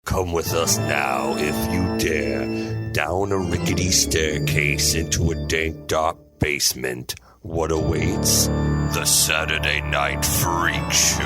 Come with us now, if you dare, down a rickety staircase into a dank, dark basement. What awaits? The Saturday Night Freak Show.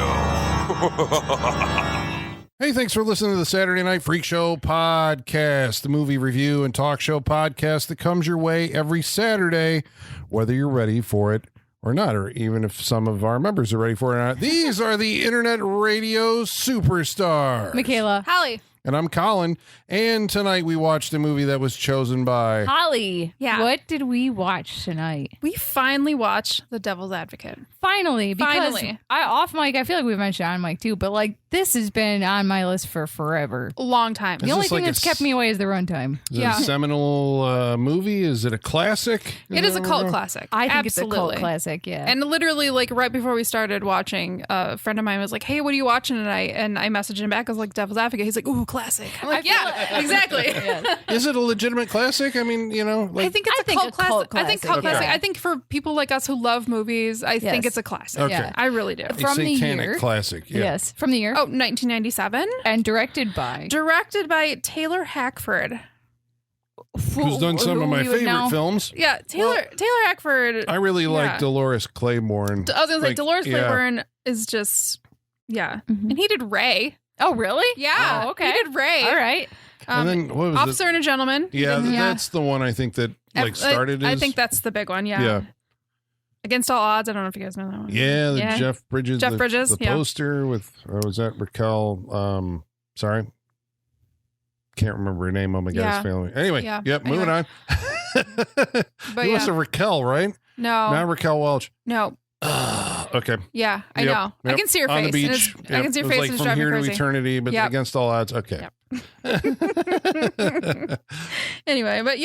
Hey, thanks for listening to the Saturday Night Freak Show podcast, the movie review and talk show podcast that comes your way every Saturday, whether you're ready for it or not, or even if some of our members are ready for it or not. These are the Internet Radio Superstars. Michaela. Holly. And I'm Colin. And tonight we watched a movie that was chosen by... Holly. Yeah. What did we watch tonight? We finally watched The Devil's Advocate. Finally. Because Finally. off mic, I feel like we've mentioned on mic too, but like this has been on my list for forever. A long time. The only thing that's kept me away is the runtime. Is it a seminal movie? Is it a classic? It is a cult classic. I think Absolutely. it's a cult classic, yeah. And literally, like, right before we started watching, a friend of mine was like, hey, what are you watching tonight? And I messaged him back. I was like, Devil's Advocate. He's like, ooh, classic. I'm like, yeah, exactly. Yeah. Is it a legitimate classic? I mean, you know, like... I think it's a cult classic. I think cult classic. I think for people like us who love movies, I think it's a classic. Okay. Yeah. I really do. a From the satanic year. classic. Yeah. Yes, from the year. Oh, 1997. And directed by... Directed by Taylor Hackford. Who's done some of my favorite films. Yeah, Taylor Hackford. I really like Dolores Claiborne. I was going to say, Like, Dolores yeah. Claiborne is just, Mhm. And he did Ray. Oh, really? Yeah. Oh, okay. He did Ray. All right. And then, what was Officer and a Gentleman. Yeah, that's the one I think that like started I his... think that's the big one, yeah. Yeah. Against All Odds. I don't know if you guys know that one. Yeah, the Jeff Bridges. The yeah. poster with, or was that Raquel? Sorry. Can't remember her name. Oh my God, it's failing. Anyway, moving on. But You must have Raquel, right? No. Not Raquel Welch. No. Okay. Yeah, I know. I can see her face. On the and beach. it's- I can see her It was face like and it's from driving here me to crazy. eternity, but Against All Odds. Okay. Anyway, but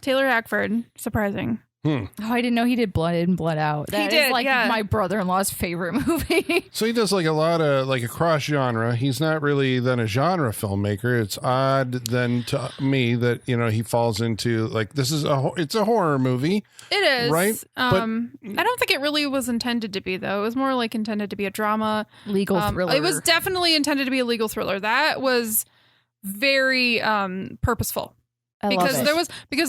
Taylor Hackford. Surprising. Oh, I didn't know he did Blood In, Blood Out. That did, is like yeah. my brother-in-law's favorite movie. So he does like a lot of like across genre. He's not really then a genre filmmaker. It's odd then to me that, you know, he falls into like, it's a horror movie. It is. Right? I don't think it really was intended to be, though. It was more like intended to be a drama. Legal thriller. It was definitely intended to be a legal thriller. That was very purposeful. Because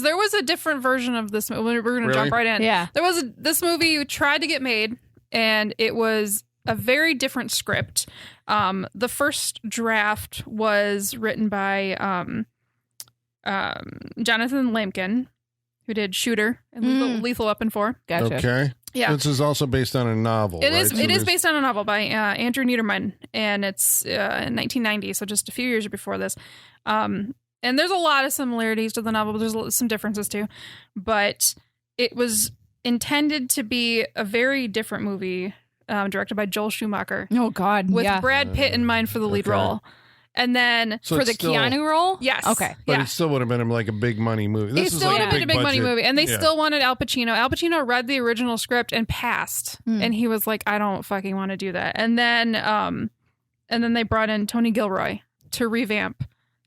there was a different version of this movie. We're going to jump right in. Yeah. This movie tried to get made, and it was a very different script. The first draft was written by Jonathan Lampkin, who did Shooter and Lethal Weapon 4. Gotcha. Okay. Yeah. This is also based on a novel. It right? is. It is based on a novel by Andrew Niederman, and it's in 1990, so just a few years before this. And there's a lot of similarities to the novel, but there's some differences too. But it was intended to be a very different movie, directed by Joel Schumacher. Oh, God. With Brad Pitt in mind for the lead role. And then So for it's the still- Keanu role? Yes. Okay. But it still would have been like a big money movie. This It is still like would have been a big money budget. movie. And they Yeah. still wanted Al Pacino. Al Pacino read the original script and passed. And he was like, I don't fucking want to do that. And then they brought in Tony Gilroy to revamp.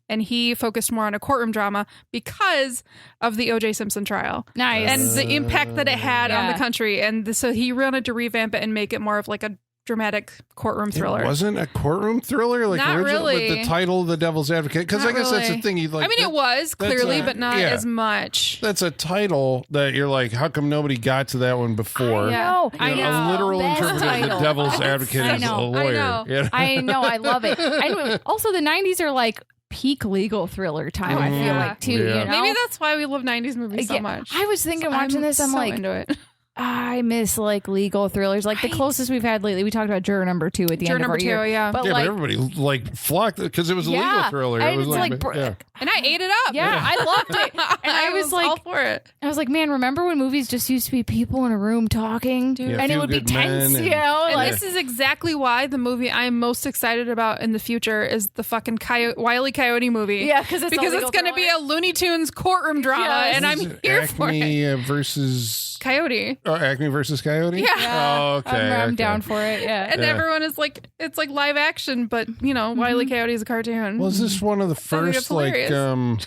And he focused more on a courtroom drama because of the O.J. Simpson trial. Nice. And the impact that it had on the country. And so he wanted to revamp it and make it more of like a dramatic courtroom thriller. It wasn't a courtroom thriller, like Not original, really. with the title "The Devil's Advocate." Because I Not guess that's really. the thing. I mean, it was clearly, but not yeah. as much. That's a title that you're like, how come nobody got to that one before? I know. A literal Best interpreter of the title. Devil's Advocate I is a know. lawyer. I know. You know? I know. I love it. And also, the 90s are like peak legal thriller time, I feel Yeah. like, too. Yeah. You know? Maybe that's why we love 90s movies so much. I was thinking watching this, I'm so like, into it. I miss like legal thrillers. Like the closest we've had lately, we talked about Juror Number 2 at the Juror end of our Number year. 2, yeah. But Yeah, like, but everybody like flocked because it was a legal thriller. and It was it's like, yeah. And I ate it up. yeah, I loved it. And I was like, all for it. I was like, man, remember when movies just used to be people in a room talking? Dude. Yeah, And it would be feel-good men tense, and- you know? And Like, this is exactly why the movie I'm most excited about in the future is the fucking Wile E. Coyote movie. yeah, because it's Because it's going to be a Looney Tunes courtroom drama, Yes. and I'm Is it here for it. Acme versus Coyote. Acme versus Coyote. Yeah. Oh, okay. I'm okay. down for it, yeah. And Yeah. everyone is like, it's like live action, but, you know, Wile E. Coyote is a cartoon. Was this one of the think it's first like hilarious.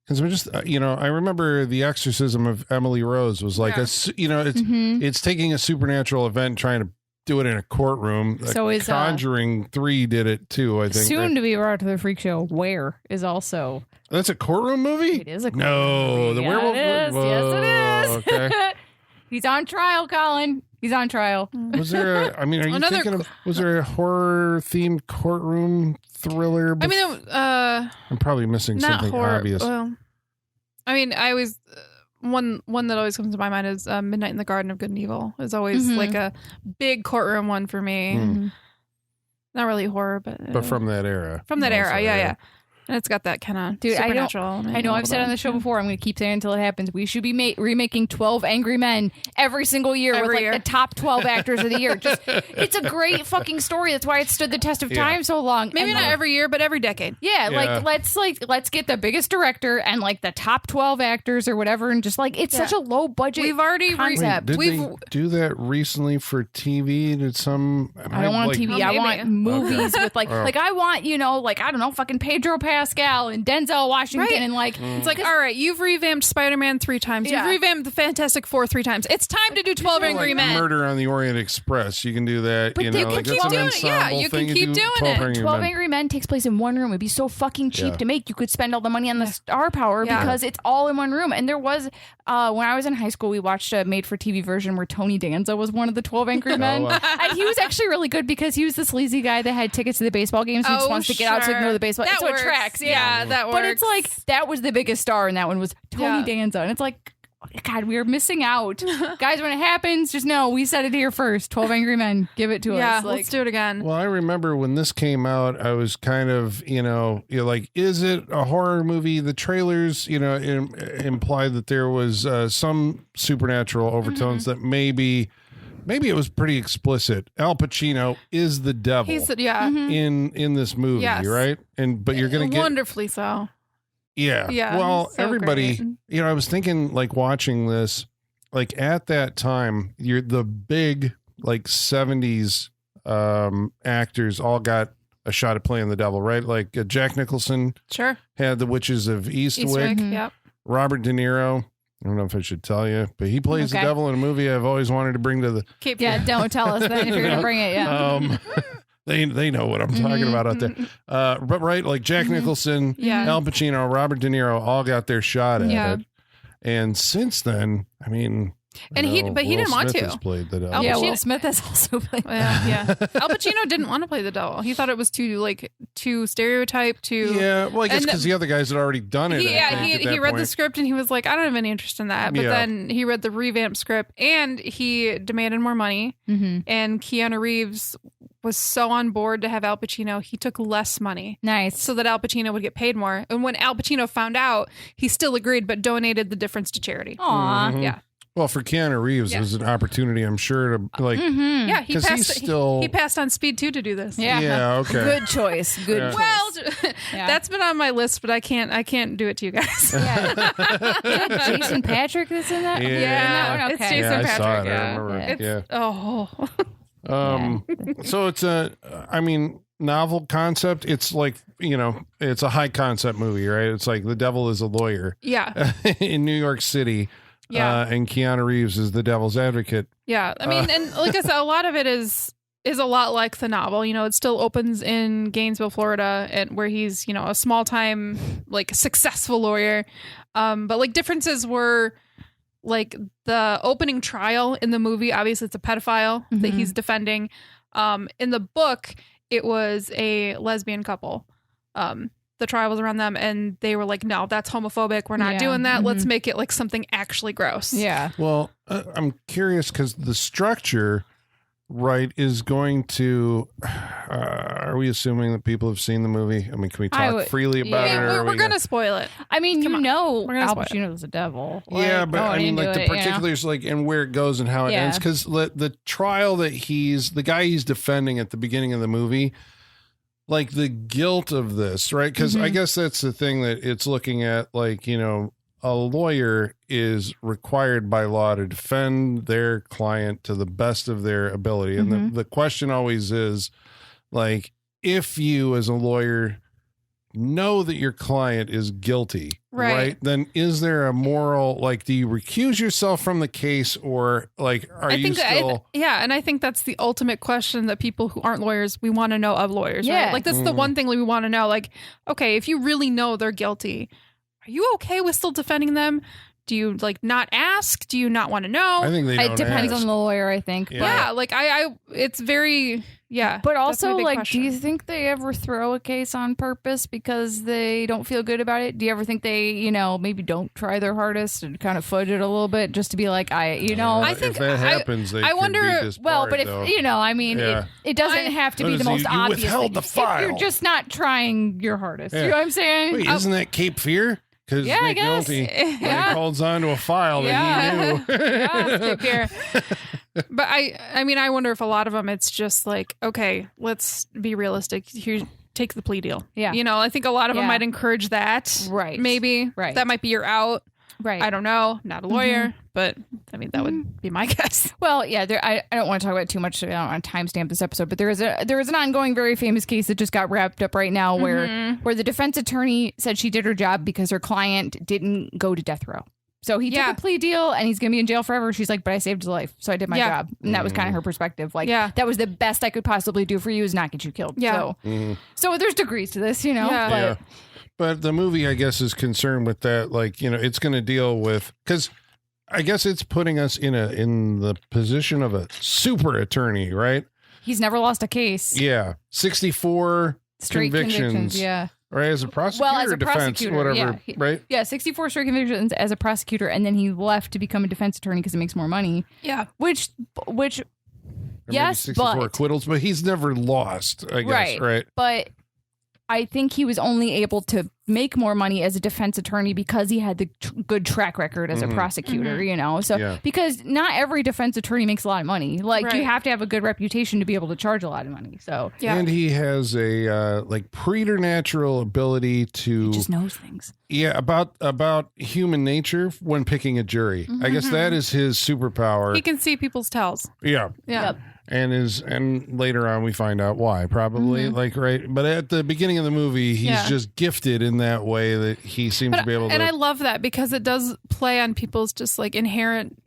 because we're just I remember the exorcism of Emily Rose was like Yeah. it's taking a supernatural event trying to do it in a courtroom. So is Conjuring 3 did it too, I think. soon to be brought to the Freak Show. Where is also That's a courtroom movie? it is a No, the yeah, werewolf. it is. Yes, it is. Okay. He's on trial, Colin. He's on trial. Was there are you Another thinking of, was there a horror themed courtroom thriller? I mean, I'm probably missing not something horror. obvious. Well, I mean, I always one that always comes to my mind is Midnight in the Garden of Good and Evil. Is always like a big courtroom one for me. Not really horror, But from that era. From that era, yeah. And it's got that kind of supernatural. I know I've said on the show before, I'm going to keep saying until it happens. We should be remaking 12 Angry Men every single year Every with year. the top 12 actors of the year. Just it's a great fucking story. That's why it stood the test of time so long. Maybe And not every year, but every decade. Yeah, let's get the biggest director and like the top 12 actors or whatever, and just like it's such a low budget. We've already concept. Did they do that recently for TV? Did some? I don't want TV. I maybe. want movies with like I want I don't know, fucking Pedro Pascal and Denzel Washington and like it's like, all right, you've revamped Spider-Man 3 times. You've revamped the Fantastic Four 3 times. It's time to do 12 Angry Men. Murder on the Orient Express. You can do that. But you you know, can like keep it's an doing it. Yeah, ensemble you can thing. keep do doing 12 it. Angry 12 Men. Angry Men takes place in one room. It'd be so fucking cheap to make. You could spend all the money on the star power because it's all in one room. And there was, when I was in high school, we watched a made-for-TV version where Tony Danza was one of the 12 Angry Men. wow. And he was actually really good because he was the sleazy guy that had tickets to the baseball games and just wants to get out to ignore the baseball. That So it works. tracks. Yeah, that works. But it's like, that was the biggest star in that one was Tony Danza. And it's like, God, we are missing out. Guys, when it happens, just know we said it here first. 12 Angry Men. Give it to us. Yeah, Like, let's do it again. Well, I remember when this came out, I was kind of, you're like, is it a horror movie? The trailers, implied that there was some supernatural overtones that maybe it was pretty explicit. Al Pacino is the devil He's in this movie, Yes. right? But you're going to get wonderfully so. Yeah. Yeah, Well, so everybody, great. I was thinking like watching this, like at that time, the big like 70s actors all got a shot at playing the devil, right? Like Jack Nicholson Sure. had the Witches of Eastwick. Eastwick. Yep. Robert De Niro. I don't know if I should tell you, but he plays the devil in a movie I've always wanted to bring to the. don't tell us then if you're going to bring it. Yeah. They know what I'm talking about out there. But right, like Jack Nicholson, Al Pacino, Robert De Niro all got their shot at it. And since then, I mean, And he didn't want to. Has played the devil. Al Pacino- Will Smith has also played. Yeah. Al Pacino didn't want to play the devil. He thought it was too stereotyped. Well, I guess because the other guys had already done it. He read the script and he was like, I don't have any interest in that. But Yeah. then he read the revamped script and he demanded more money. And Keanu Reeves was so on board to have Al Pacino, he took less money. Nice. So that Al Pacino would get paid more. And when Al Pacino found out, he still agreed, but donated the difference to charity. Aw. Yeah. Well, for Keanu Reeves, it was an opportunity, I'm sure, to like. Yeah, he 'Cause passed. he's still- he passed on Speed 2 to do this. Yeah. Yeah. Okay. Good choice. Good Yeah. choice. Well, that's been on my list, but I can't do it to you guys. Yeah. Is that Jason Patrick that's in that? Yeah. In that one? It's Okay. Jason I saw Patrick. it. I Yeah. remember. Oh. So it's novel concept. It's like, it's a high concept movie, right? It's like the devil is a lawyer Yeah. in New York City. Yeah. And Keanu Reeves is the devil's advocate. Yeah. I mean, and like I said, a lot of it is a lot like the novel. It still opens in Gainesville, Florida, and where he's, a small time, like successful lawyer. But like differences were like the opening trial in the movie, obviously it's a pedophile that he's defending. In the book, it was a lesbian couple. The trial was around them and they were like, no, that's homophobic. We're not doing that. Let's make it like something actually gross. Yeah. Well, I'm curious because the structure, right, is going to. Are we assuming that people have seen the movie? I mean, can we talk freely about it? Or We're going to spoil it. I mean, Come on. Al We're gonna spoil it. Pacino's the devil. Yeah, Like, but I going mean, like into the it, particulars, like, and where it goes and how it ends. Because the trial that the guy he's defending at the beginning of the movie, like the guilt of this, right? Because I guess that's the thing that it's looking at, like, a lawyer is required by law to defend their client to the best of their ability. And the question always is, like, if you as a lawyer know that your client is guilty, Right. then is there a moral, like, do you recuse yourself from the case, or like, are you still? And I think that's the ultimate question that people who aren't lawyers, we want to know of lawyers, Yeah. right? Like, that's the one thing we want to know. Like, okay, if you really know they're guilty, are you okay with still defending them? Do you like not ask? Do you not want to know? I think they don't It depends ask. on the lawyer, I think. Yeah. Yeah, like it's very But that's also, my big like, question. do you think they ever throw a case on purpose because they don't feel good about it? Do you ever think they, maybe don't try their hardest and kind of fudge it a little bit just to be like, I think if that happens, they I could wonder- be disbarred, well, but if, though. it doesn't have to What be is the it? most You obvious withheld thing. the file. If you're just not trying your hardest. Yeah. You know what I'm saying? Wait, isn't that Cape Fear? Because Yeah, I Nick guess. Nolte Yeah. like, holds on to a file that he knew. Take care. But I mean, I wonder if a lot of them, it's just like, okay, let's be realistic. Here, take the plea deal. Yeah. I think a lot of them Yeah. might encourage that. Right. Maybe. Right. That might be your out. Right. I don't know. Not a lawyer, but I mean, that would be my guess. Well, yeah, I don't want to talk about it too much. I don't want to timestamp this episode, but there is an ongoing, very famous case that just got wrapped up right now where the defense attorney said she did her job because her client didn't go to death row. So he took a plea deal and he's going to be in jail forever. She's like, but I saved his life, so I did my job. And that was kind of her perspective. Like, that was the best I could possibly do for you is not get you killed. Yeah. So there's degrees to this, Yeah. But Yeah. But the movie, I guess, is concerned with that. Like, it's going to deal with, because I guess it's putting us in the position of a super attorney, right? he's never lost a case. Yeah. 64 Straight convictions. Yeah. Right, as a prosecutor, Well, as a or defense, prosecutor, whatever, yeah. right? Yeah, 64 straight convictions as a prosecutor, and then he left to become a defense attorney because it makes more money. Yeah. Which Or maybe yes, 64 but acquittals, but he's never lost, I guess, right? But I think he was only able to make more money as a defense attorney because he had the good track record as a prosecutor, So Yeah. because not every defense attorney makes a lot of money. Like you Right. have to have a good reputation to be able to charge a lot of money. So Yeah. And he has a like preternatural ability to he just knows things. Yeah, about human nature when picking a jury. I guess that is his superpower. He can see people's tells. Yeah. Yeah. Yep. And later on we find out why, probably right. But at the beginning of the movie, he's Yeah. just gifted in that way that he seems to be able to. And I love that because it does play on people's just like inherent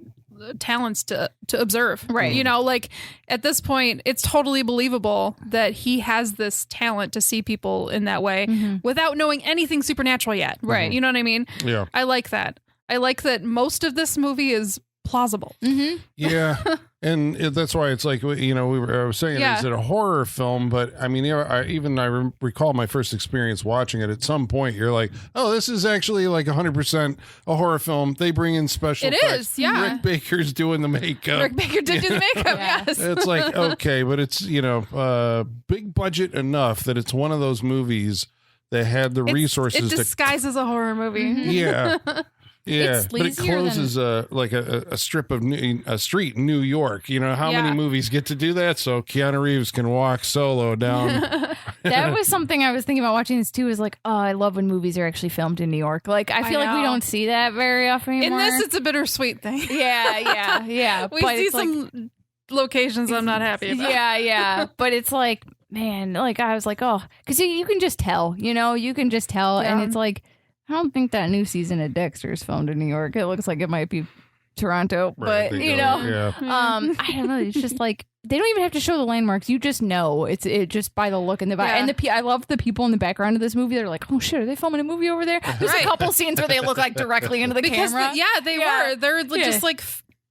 talents to observe. Right. Like at this point, it's totally believable that he has this talent to see people in that way without knowing anything supernatural yet. Right. You know what I mean? Yeah. I like that. I like that most of this movie is plausible. Yeah. And that's why it's like, I was saying, Yeah. is it a horror film? But I mean, I recall my first experience watching it. At some point, you're like, oh, this is actually like 100% a horror film. They bring in special It effects. is, yeah. Rick Baker's doing the makeup. Rick Baker did do the makeup, Yeah. yes. It's like, okay, but it's, big budget enough that it's one of those movies that had the resources It to. disguises a horror movie. Yeah. Yeah, It's but it sleazier closes a strip of a street in New York. How Yeah. many movies get to do that? So Keanu Reeves can walk solo down. That was something I was thinking about watching this too. Is like, oh, I love when movies are actually filmed in New York. Like, I feel like we know. don't see that very often In anymore. this, it's a bittersweet thing. yeah. We but see it's like- some locations I'm not happy about. Yeah. But it's like, man, like I was like, oh, because you can just tell, you can just tell. And Yeah. it's like, I don't think that new season of Dexter is filmed in New York. It looks like it might be Toronto, Right, but they you go, know, yeah. I don't know. It's just like they don't even have to show the landmarks. You just know it just by the look and the vibe. Yeah. And I love the people in the background of this movie. They're like, oh shit, are they filming a movie over there? There's Right. a couple scenes where they look like directly into the Because camera. they Yeah. were. They're Yeah. just like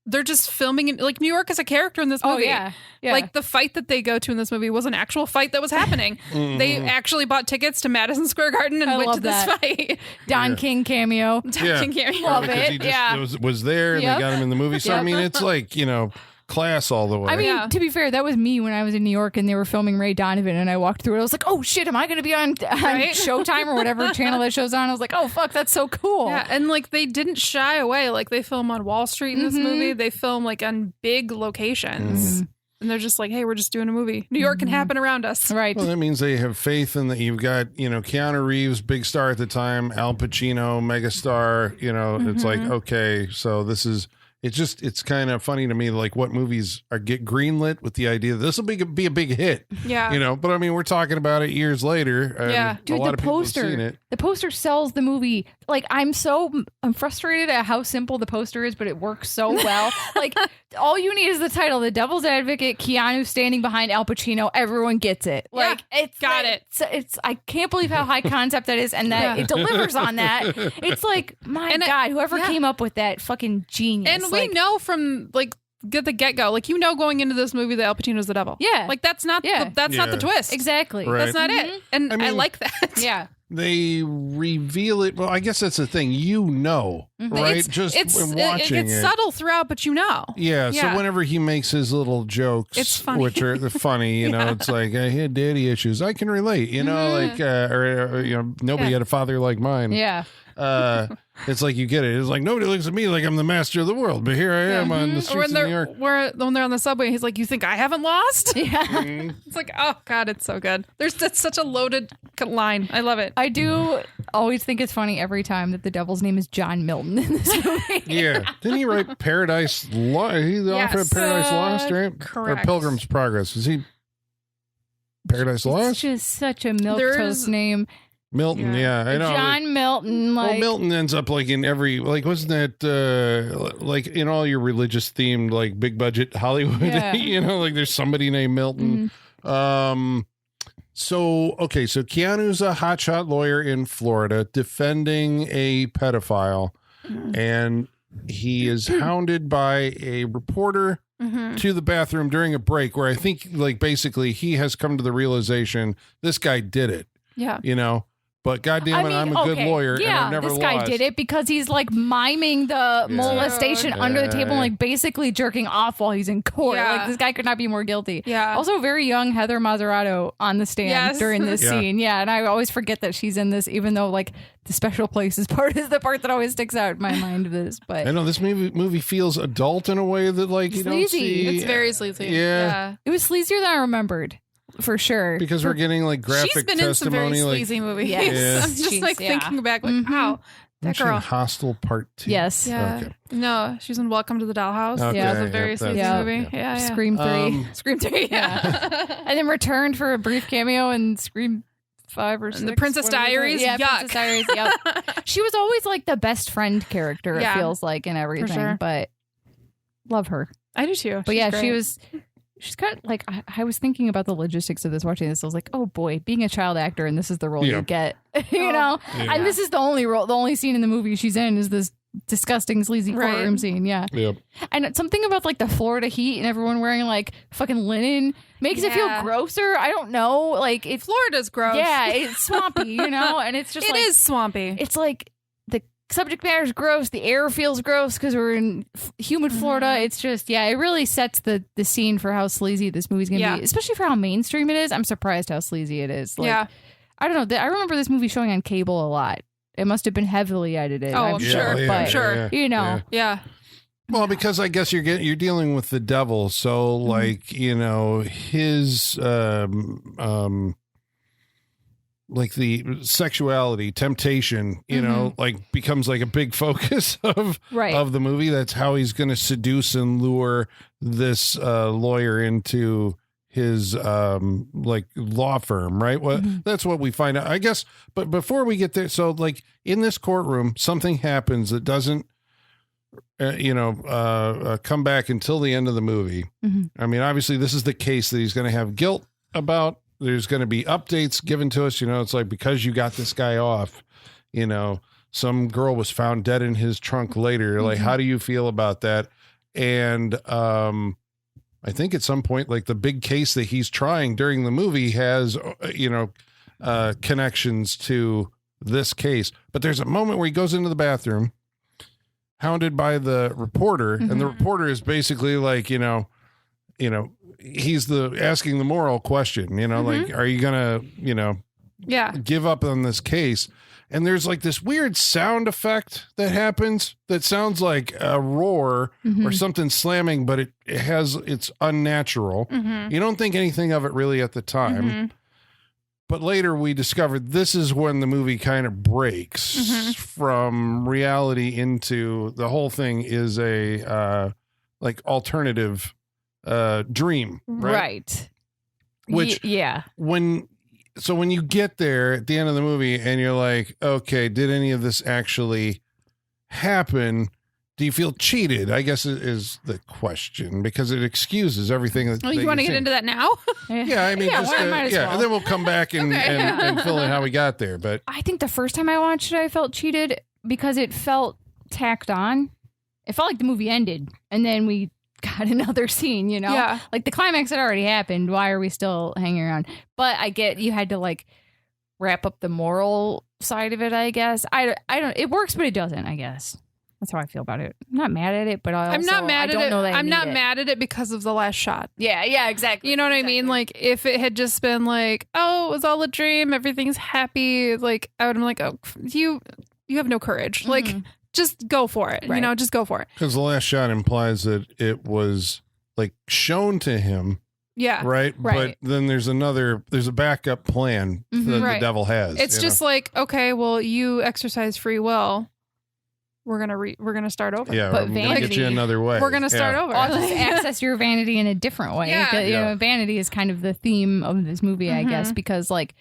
they're just filming in, like New York is a character in this Oh movie. yeah. Like the fight that they go to in this movie was an actual fight that was happening. They actually bought tickets to Madison Square Garden and I went love to this that. fight. Don King cameo. Yeah. Love Because it. he just Yeah. was there and Yep. they got him in the movie. So, I Yep. mean, it's like, class all the way. I mean, Yeah. to be fair, that was me when I was in New York and they were filming Ray Donovan, and I walked through it. I was like, "Oh shit, am I going to be on Right? Showtime or whatever channel that show's on?" I was like, "Oh fuck, that's so cool." Yeah, and like they didn't shy away. Like they film on Wall Street in this Mm-hmm. movie. They film like on big locations. And they're just like, hey, we're just doing a movie. New York can happen around us. Right. Well, that means they have faith in that. You've got, Keanu Reeves, big star at the time, Al Pacino, megastar, it's like, okay, so this is, it's kind of funny to me, like what movies get greenlit with the idea that this will be a big hit. Yeah. You know, but I mean, we're talking about it years later. Yeah. Dude, a lot the of people have seen poster. it. The poster sells the movie. Like, I'm frustrated at how simple the poster is, but it works so well. Like, all you need is the title, The Devil's Advocate, Keanu standing behind Al Pacino. Everyone gets it. Like, it's got it. It's I can't believe how high concept that is, and that it delivers on that. It's like, my God, whoever came up with that, fucking genius. And we know from like the get-go, like, going into this movie that Al Pacino's the devil. Yeah. Like, that's not not the twist. Exactly. Right. That's not it. And I like that. Yeah. They reveal it. Well, I guess that's the thing. Right? It's, Just it's, when watching it gets subtle throughout, but Yeah, so whenever he makes his little jokes, it's funny. which are funny, it's like, I had daddy issues. I can relate, like, or nobody had a father like mine. Yeah. It's like you get it. It's like nobody looks at me like I'm the master of the world, but here I am on the streets of New York. When they're on the subway, he's like, "You think I haven't lost?" Yeah. It's like, oh God, it's so good. That's such a loaded line. I love it. I do always think it's funny every time that the devil's name is John Milton in this movie. Yeah. Didn't he write Paradise Lost? He's the author of Paradise Lost, right? Correct. Or Pilgrim's Progress. Was he Paradise Lost? It's just such a milquetoast name. Milton, yeah, I know. John Milton, like, well, Milton ends up like in every, like, wasn't that like in all your religious themed, like, big budget Hollywood? Yeah. Like there's somebody named Milton. So Keanu's a hotshot lawyer in Florida defending a pedophile, and he is hounded by a reporter to the bathroom during a break where I think, like, basically he has come to the realization this guy did it. Yeah. But goddamn it, I'm a good lawyer, and I've never this lost. guy did it because he's like miming the molestation under the table and like basically jerking off while he's in court. Yeah. Like, this guy could not be more guilty. Yeah. Also, very young Heather Mazzarato on the stand during this scene. Yeah, and I always forget that she's in this, even though like the special places part is the part that always sticks out in my mind of this. But I know this movie feels adult in a way that, like, you don't see. It's very sleazy. Yeah. it was sleazier than I remembered. For sure. Because we're getting like graphic She's been testimony. in some very sleazy movies. Yes. I'm just She's, like thinking back, like, wow, that Wasn't she in girl. Hostel Part 2. Yes. Yeah. Okay. No, she's in Welcome to the Dollhouse. Okay, Yeah, it's a very sleazy movie. Yeah. Scream 3. Scream 3. Yeah. And then returned for a brief cameo in Scream 5 or 6. The Princess Diaries. Yeah, Yuck. Princess Diaries. Yep. She was always like the best friend character, it feels like, in everything. sure. But love her. I do too. But She's great. she's got like, I was thinking about the logistics of this, watching this. I was like, oh boy, being a child actor and this is the role you get, you know? Yeah. And this is the only role, the only scene in the movie she's in is this disgusting, sleazy courtroom scene. Yeah. Yep. And something about like the Florida heat and everyone wearing like fucking linen makes it feel grosser. I don't know. Like, it's Florida's gross. Yeah, it's swampy, and it's just It like, is swampy. it's like the subject matter is gross. The air feels gross because we're in humid Florida. It's just, it really sets the scene for how sleazy this movie's gonna be, especially for how mainstream it is. I'm surprised how sleazy it is. Like, I don't know. I remember this movie showing on cable a lot. It must have been heavily edited. Oh, I'm sure. But I'm sure. Yeah. Well, because I guess you're dealing with the devil, so like, his like the sexuality, temptation, like becomes like a big focus of the movie. That's how he's going to seduce and lure this lawyer into his like law firm, right? Well, that's what we find out, I guess. But before we get there, so like in this courtroom, something happens that doesn't come back until the end of the movie. I mean, obviously this is the case that he's going to have guilt about. There's going to be updates given to us. It's like, because you got this guy off, some girl was found dead in his trunk later. Like, how do you feel about that? And I think at some point, like the big case that he's trying during the movie has, connections to this case. But there's a moment where he goes into the bathroom, hounded by the reporter, and the reporter is basically like, he's asking the moral question, like, are you gonna, give up on this case? And there's like this weird sound effect that happens that sounds like a roar or something slamming, but it's unnatural. You don't think anything of it really at the time. But later we discovered this is when the movie kind of breaks from reality into the whole thing is a like alternative dream, right? Which when you get there at the end of the movie and you're like, okay, did any of this actually happen? Do you feel cheated? I guess is the question, because it excuses everything. You want to get into that now? Yeah, I mean, and then we'll come back and fill in how we got there. But I think the first time I watched it, I felt cheated because it felt tacked on. It felt like the movie ended, and then we got another scene. Yeah. Like the climax had already happened. Why are we still hanging around? But I get you had to like wrap up the moral side of it. I guess I don't. It works, but it doesn't. I guess. That's how I feel about it. I'm not mad at it, but I'm not mad at it. I'm not mad at it because of the last shot. Yeah, exactly. You know what I mean? Like, if it had just been like, oh, it was all a dream, everything's happy, like, I would have been like, oh, you have no courage. Like, just go for it. Right. Just go for it. because the last shot implies that it was like shown to him, Yeah. right? But then there's a backup plan that the devil has. It's just like, okay, well, you exercise free will. We're gonna start over. Yeah, but we're gonna get you another way. We're gonna start over. I'll just access your vanity in a different way. Yeah. Vanity is kind of the theme of this movie, I guess, because like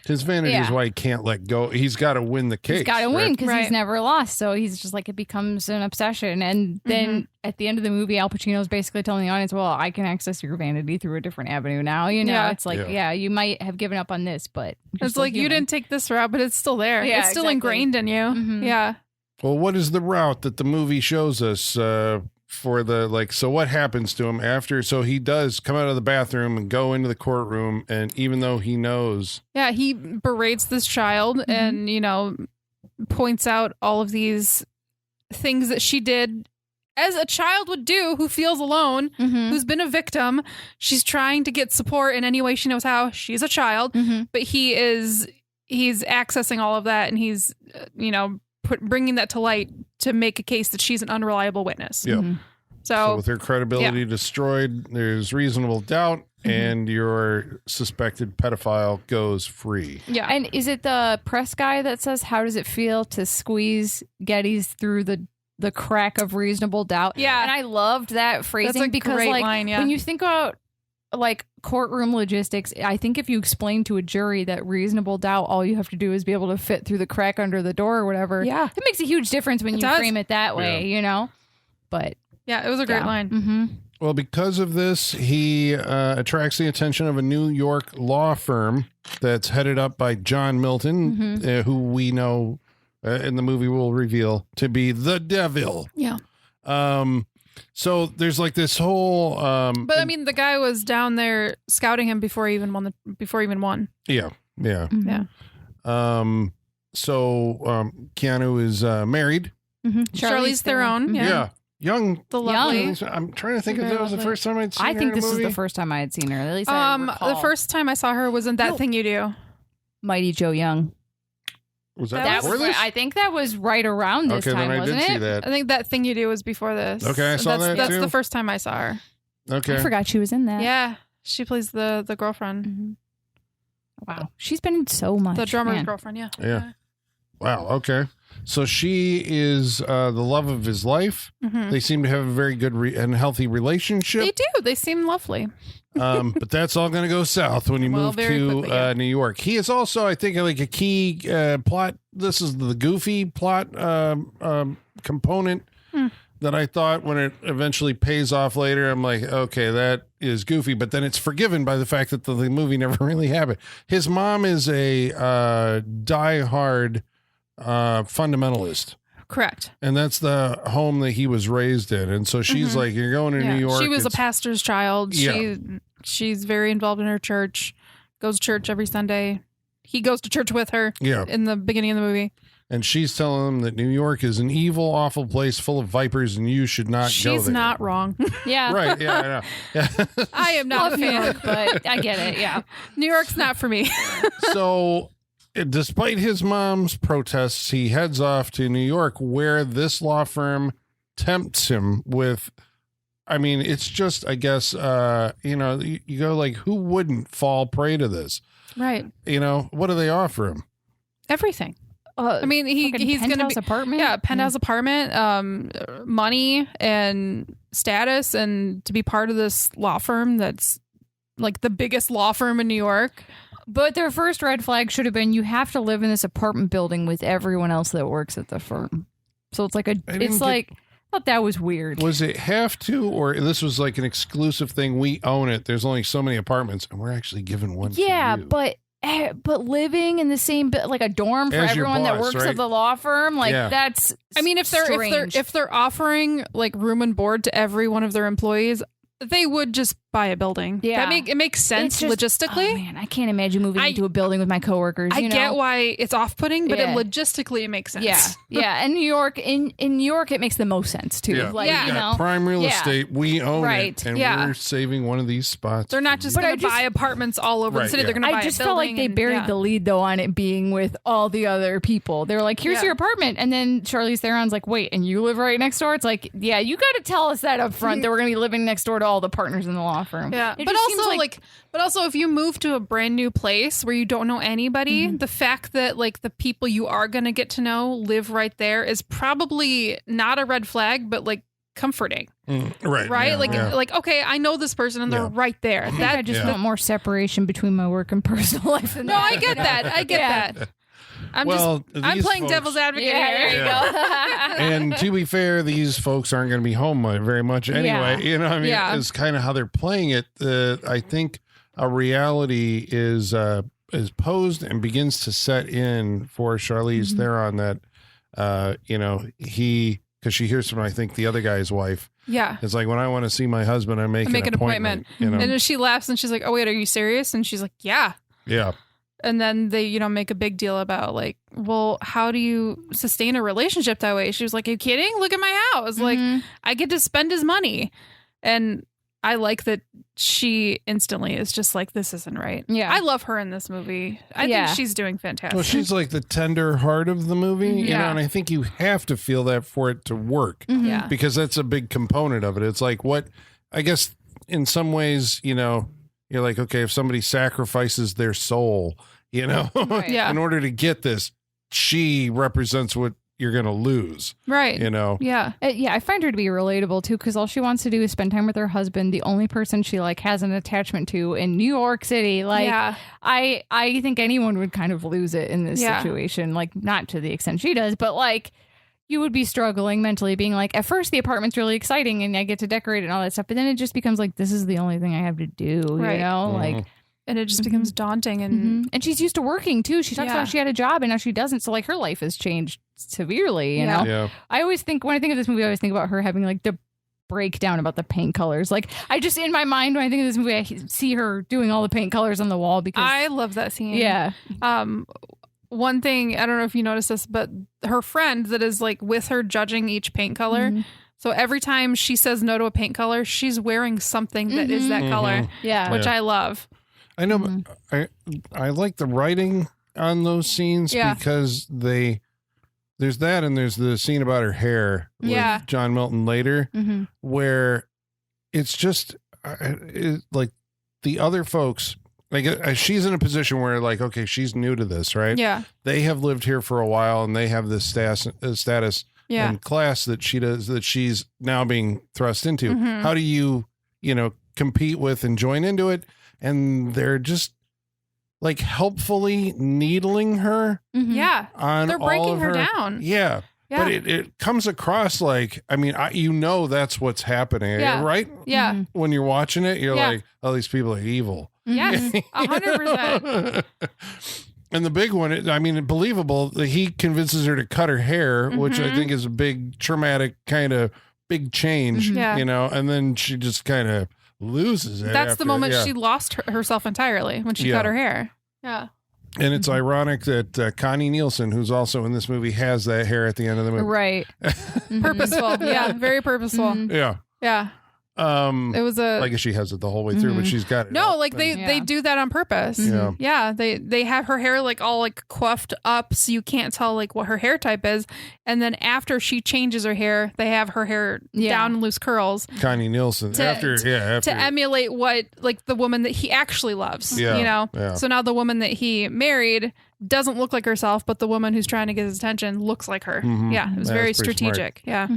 his vanity is why he can't let go. He's got to win the case. He's got to win because he's never lost. So he's just like, it becomes an obsession. And then at the end of the movie, Al Pacino's basically telling the audience, well, I can access your vanity through a different avenue now. It's like, you might have given up on this, but it's like you didn't take this route, but it's still there. Yeah, it's still ingrained in you. Yeah. Well, what is the route that the movie shows us for the, so what happens to him after? So he does come out of the bathroom and go into the courtroom, and even though he knows. Yeah, he berates this child and, points out all of these things that she did as a child would do who feels alone, who's been a victim. She's trying to get support in any way she knows how. She's a child, but he's accessing all of that, and he's, bringing that to light to make a case that she's an unreliable witness. Yeah. So with her credibility destroyed, there's reasonable doubt, and your suspected pedophile goes free. Yeah. And is it the press guy that says, how does it feel to squeeze Geddes through the crack of reasonable doubt? Yeah. And I loved that phrasing because great like line, when you think about like courtroom logistics, I think if you explain to a jury that reasonable doubt, all you have to do is be able to fit through the crack under the door or whatever. Yeah. It makes a huge difference when you frame it that way, But yeah, it was a great line. Well, because of this, he attracts the attention of a New York law firm that's headed up by John Milton, who we know in the movie will reveal to be the devil. Yeah. So there's like this whole. But I mean, the guy was down there scouting him before he even won. Yeah. Yeah. So Keanu is married. Charlize Theron. Yeah. Young. The lovely. I'm trying to think if that was the first time I'd seen her. I think this is the first time I had seen her. At least I recall. The first time I saw her was in That Thing You Do. Mighty Joe Young. Was that before this? I think that was right around this time, then wasn't I did it? see that. I think That Thing You Do was before this. Okay, I saw that That's too. the first time I saw her. Okay. I forgot she was in that. Yeah. She plays the girlfriend. Wow. She's been in so much. The drummer's man. girlfriend, yeah. Yeah. Wow. Okay. So she is the love of his life. They seem to have a very good and healthy relationship. They do. They seem lovely. But that's all going to go south when you move to New York. He is also, I think, like a key plot. This is the goofy plot component that I thought when it eventually pays off later, I'm like, okay, that is goofy. But then it's forgiven by the fact that the movie never really happened. His mom is a diehard fundamentalist. Correct. And that's the home that he was raised in. And so she's like, you're going to New York. She was a pastor's child. Yeah. She's very involved in her church, goes to church every Sunday. He goes to church with her in the beginning of the movie. And she's telling him that New York is an evil, awful place full of vipers and you should not go there. She's not wrong. Yeah. Right. Yeah, I know. Yeah. I am not a New fan. York, but I get it. Yeah. New York's not for me. So despite his mom's protests, he heads off to New York where this law firm tempts him with, I mean, it's just, I guess, you go like, who wouldn't fall prey to this? Right. You know, what do they offer him? Everything. I mean, he's going to be apartment. Yeah, penthouse apartment, money and status, and to be part of this law firm that's like the biggest law firm in New York. But their first red flag should have been you have to live in this apartment building with everyone else that works at the firm. So it's like I thought that was weird. Was it have to, or this was like an exclusive thing? We own it. There's only so many apartments, and we're actually given one. Yeah, to you. but living in the same like a dorm for As your everyone that boss, works right? at the law firm, like Yeah. that's. I mean, if they're offering like room and board to every one of their employees, they would just buy a building. Yeah. It makes sense It's just- logistically. Oh man, I can't imagine moving into a building with my coworkers. I get why it's off-putting, but Yeah. logistically it makes sense. Yeah, yeah. And New York, in New York, it makes the most sense too. Yeah. Like, Yeah. you know, Prime real Yeah. estate, we own Right. it, and Yeah. we're saving one of these spots. They're not for just you. going to buy apartments all over Right, the city. yeah. They're going to buy I just a felt like building they and- buried yeah. the lead though on it being with all the other people. They were like, "Here's Yeah. your apartment," and then Charlize Theron's like, "Wait, and you live right next door?" It's like, yeah, you got to tell us that up front that we're going to be living next door to all the partners in the law firm. Yeah, It but just seems also but also if you move to a brand new place where you don't know anybody, Mm-hmm. the fact that like the people you are going to get to know live right there is probably not a red flag, but like comforting, Right. right? yeah, like yeah. like okay, I know this person and they're Yeah. right there. I think I just Yeah. want more separation between my work and personal life. No, I get that. I get Yeah. that. I'm these playing folks- devil's advocate Yeah, there here. you go. And to be fair, these folks aren't going to be home very much anyway. Yeah. You know, what I mean, Yeah. it's kind of how they're playing it. I think a reality is posed and begins to set in for Charlize Theron that, you know, because she hears from, I think, the other guy's wife. Yeah. It's like, when I want to see my husband, I make Make an an appointment. You know? And then she laughs and she's like, "Oh wait, are you serious?" And she's like, "Yeah." Yeah. And then they, make a big deal about like, well, how do you sustain a relationship that way? She was like, "Are you kidding? Look at my house. Like, I get to spend his money." And I like that she instantly is just like, this isn't right. Yeah. I love her in this movie. I Yeah. think she's doing fantastic. Well, she's like the tender heart of the movie, you know, Yeah. and I think you have to feel that for it to work. Yeah. Because that's a big component of it. It's like I guess in some ways, you know, you're like, okay, if somebody sacrifices their soul, you know, Right. Yeah. in order to get this, she represents what you're going to lose, Right. you know? Yeah. Yeah, I find her to be relatable too, because all she wants to do is spend time with her husband, the only person she like has an attachment to in New York City. Like, Yeah. I think anyone would kind of lose it in this Yeah. situation. Like, not to the extent she does, but like, you would be struggling mentally, being like, at first the apartment's really exciting and I get to decorate it and all that stuff, but then it just becomes like, this is the only thing I have to do, Right. you know, like. And it just becomes daunting. And And she's used to working too. She talks Yeah. about she had a job and now she doesn't. So like her life has changed severely, you know? Yeah. I always think, when I think of this movie, I always think about her having like the breakdown about the paint colors. Like, I just, in my mind, when I think of this movie, I see her doing all the paint colors on the wall because. I love that scene. Yeah. One thing, I don't know if you noticed this, but her friend that is like with her judging each paint color. So every time she says no to a paint color, she's wearing something that is that color, Yeah. which I love. I know, but I like the writing on those scenes Yeah. because there's that, and there's the scene about her hair with Yeah. John Milton later, where it's just like the other folks, like she's in a position where like, okay, she's new to this, right? Yeah. They have lived here for a while and they have this status Yeah. and class that she's now being thrust into. How do you compete with and join into it? And they're just like helpfully needling her Yeah. on They're all breaking of her down. Yeah. Yeah. But it comes across like, I mean, that's what's happening, Yeah. right? Yeah. When you're watching it, you're Yeah. like, oh, these people are evil. Yes. 100%. And the big one, I mean, believable, he convinces her to cut her hair, which I think is a big traumatic kind of big change, Yeah. and then she just kind of loses it. That's after, the moment yeah. she lost herself entirely when she Yeah. cut her hair. Yeah. And it's ironic that Connie Nielsen, who's also in this movie, has that hair at the end of the movie. Right. Purposeful. Yeah. Very purposeful. Yeah. Yeah. It was I guess she has it the whole way through, but she's got it. no, up like and- they do that on purpose. Yeah. They have her hair like all like coiffed up so you can't tell like what her hair type is, and then after she changes her hair, they have her hair down in loose curls. Connie Nielsen To emulate what like the woman that he actually loves. Yeah, You know? yeah. So now the woman that he married doesn't look like herself, but the woman who's trying to get his attention looks like her. Yeah, it was very That's pretty smart. strategic. Yeah.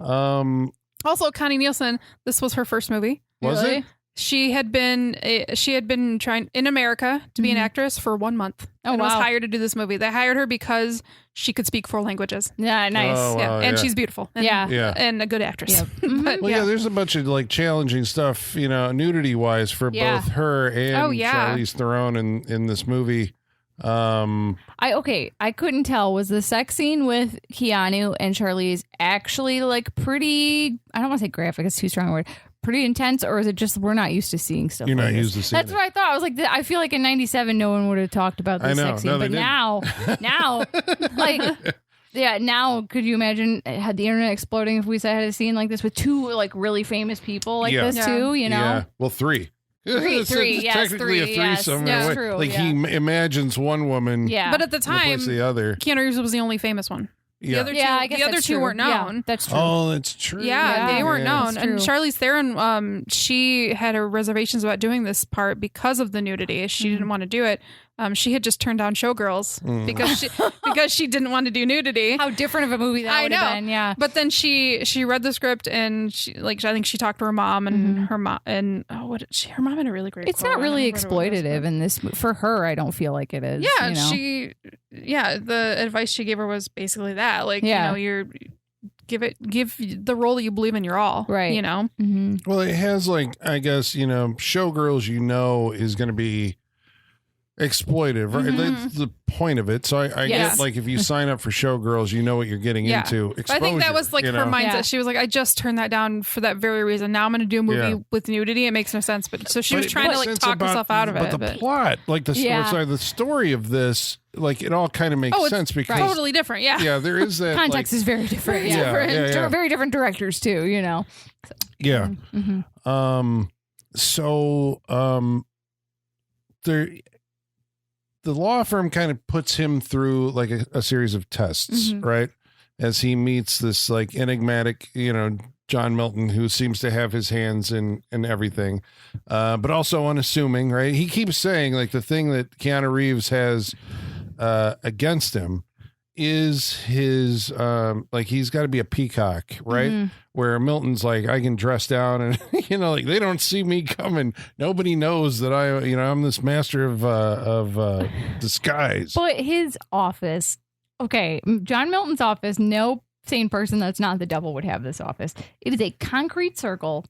Also, Also, Connie Nielsen, this was her first movie. was Really? it? She had been trying in America to be an actress for 1 month. Oh, and was wow. hired to do this movie. They hired her because she could speak 4 languages. Yeah, nice. Oh, Yeah, wow, and yeah. she's beautiful. And, Yeah. and a good actress. But, Well, yeah, there's a bunch of like challenging stuff, nudity wise for Yeah. both her and Oh, yeah. Charlize Theron in this movie. I couldn't tell, was the sex scene with Keanu and Charlize actually like pretty, I don't want to say graphic, it's too strong a word, pretty intense, or is it just we're not used to seeing stuff You're like not this? used to seeing That's it. what I thought. I was like, I feel like in 97 no one would have talked about I this know. sex scene, No, they but didn't. now like yeah, now could you imagine had the internet exploding if we had a scene like this with 2 like really famous people like Yeah. this Yeah. three, Yeah. Well, 3. It's yes, technically a 3, yes. threesome. That's in a way. true, Like yeah. he imagines one woman Yeah. But at the in time, place of the other. Keanu Reeves was the only famous one. Yeah. The other two, Yeah, I guess the other that's 2 true. weren't known. Yeah, that's true. Oh, that's true. Yeah, they weren't known. that's And true. Charlize Theron, she had her reservations about doing this part because of the nudity. She didn't want to do it. She had just turned down Showgirls because she didn't want to do nudity. How different of a movie that I would know. have been, yeah. But then she read the script and I think she talked to her mom and her mom and her mom had a really great. It's quote. not I really don't remember what it was, exploitative in this for her. I don't feel like it is. Yeah, you know? the advice she gave her was basically that, like, Yeah. you're give the role that you believe in your all, Right. You know, Well, it has like, I guess, Showgirls, is going to be exploitive, right? That's the point of it. So I Yes. get like if you sign up for Showgirls, you know what you're getting Yeah. into. But I think that Exposure, was like her mindset. Yeah. She was like, I just turned that down for that very reason. Now I'm going to do a movie Yeah. with nudity. It makes no sense. But so she was But it trying to makes like sense talk about- herself out of it. But the plot, like the story of this, like it all kind of makes it's sense because totally different. Yeah. yeah, there is that Context is very different. Yeah, yeah. Very different directors too, you know. Yeah. Mm-hmm. The law firm kind of puts him through like a series of tests, Mhm. right? As he meets this like enigmatic, John Milton, who seems to have his hands in everything, but also unassuming, right? He keeps saying like the thing that Keanu Reeves has against him is his like he's got to be a peacock, right? Mhm. Where Milton's like, I can dress down and like they don't see me coming. Nobody knows that I'm this master of disguise. But his office, okay, John Milton's office, no sane person that's not the devil would have this office. It is a concrete circle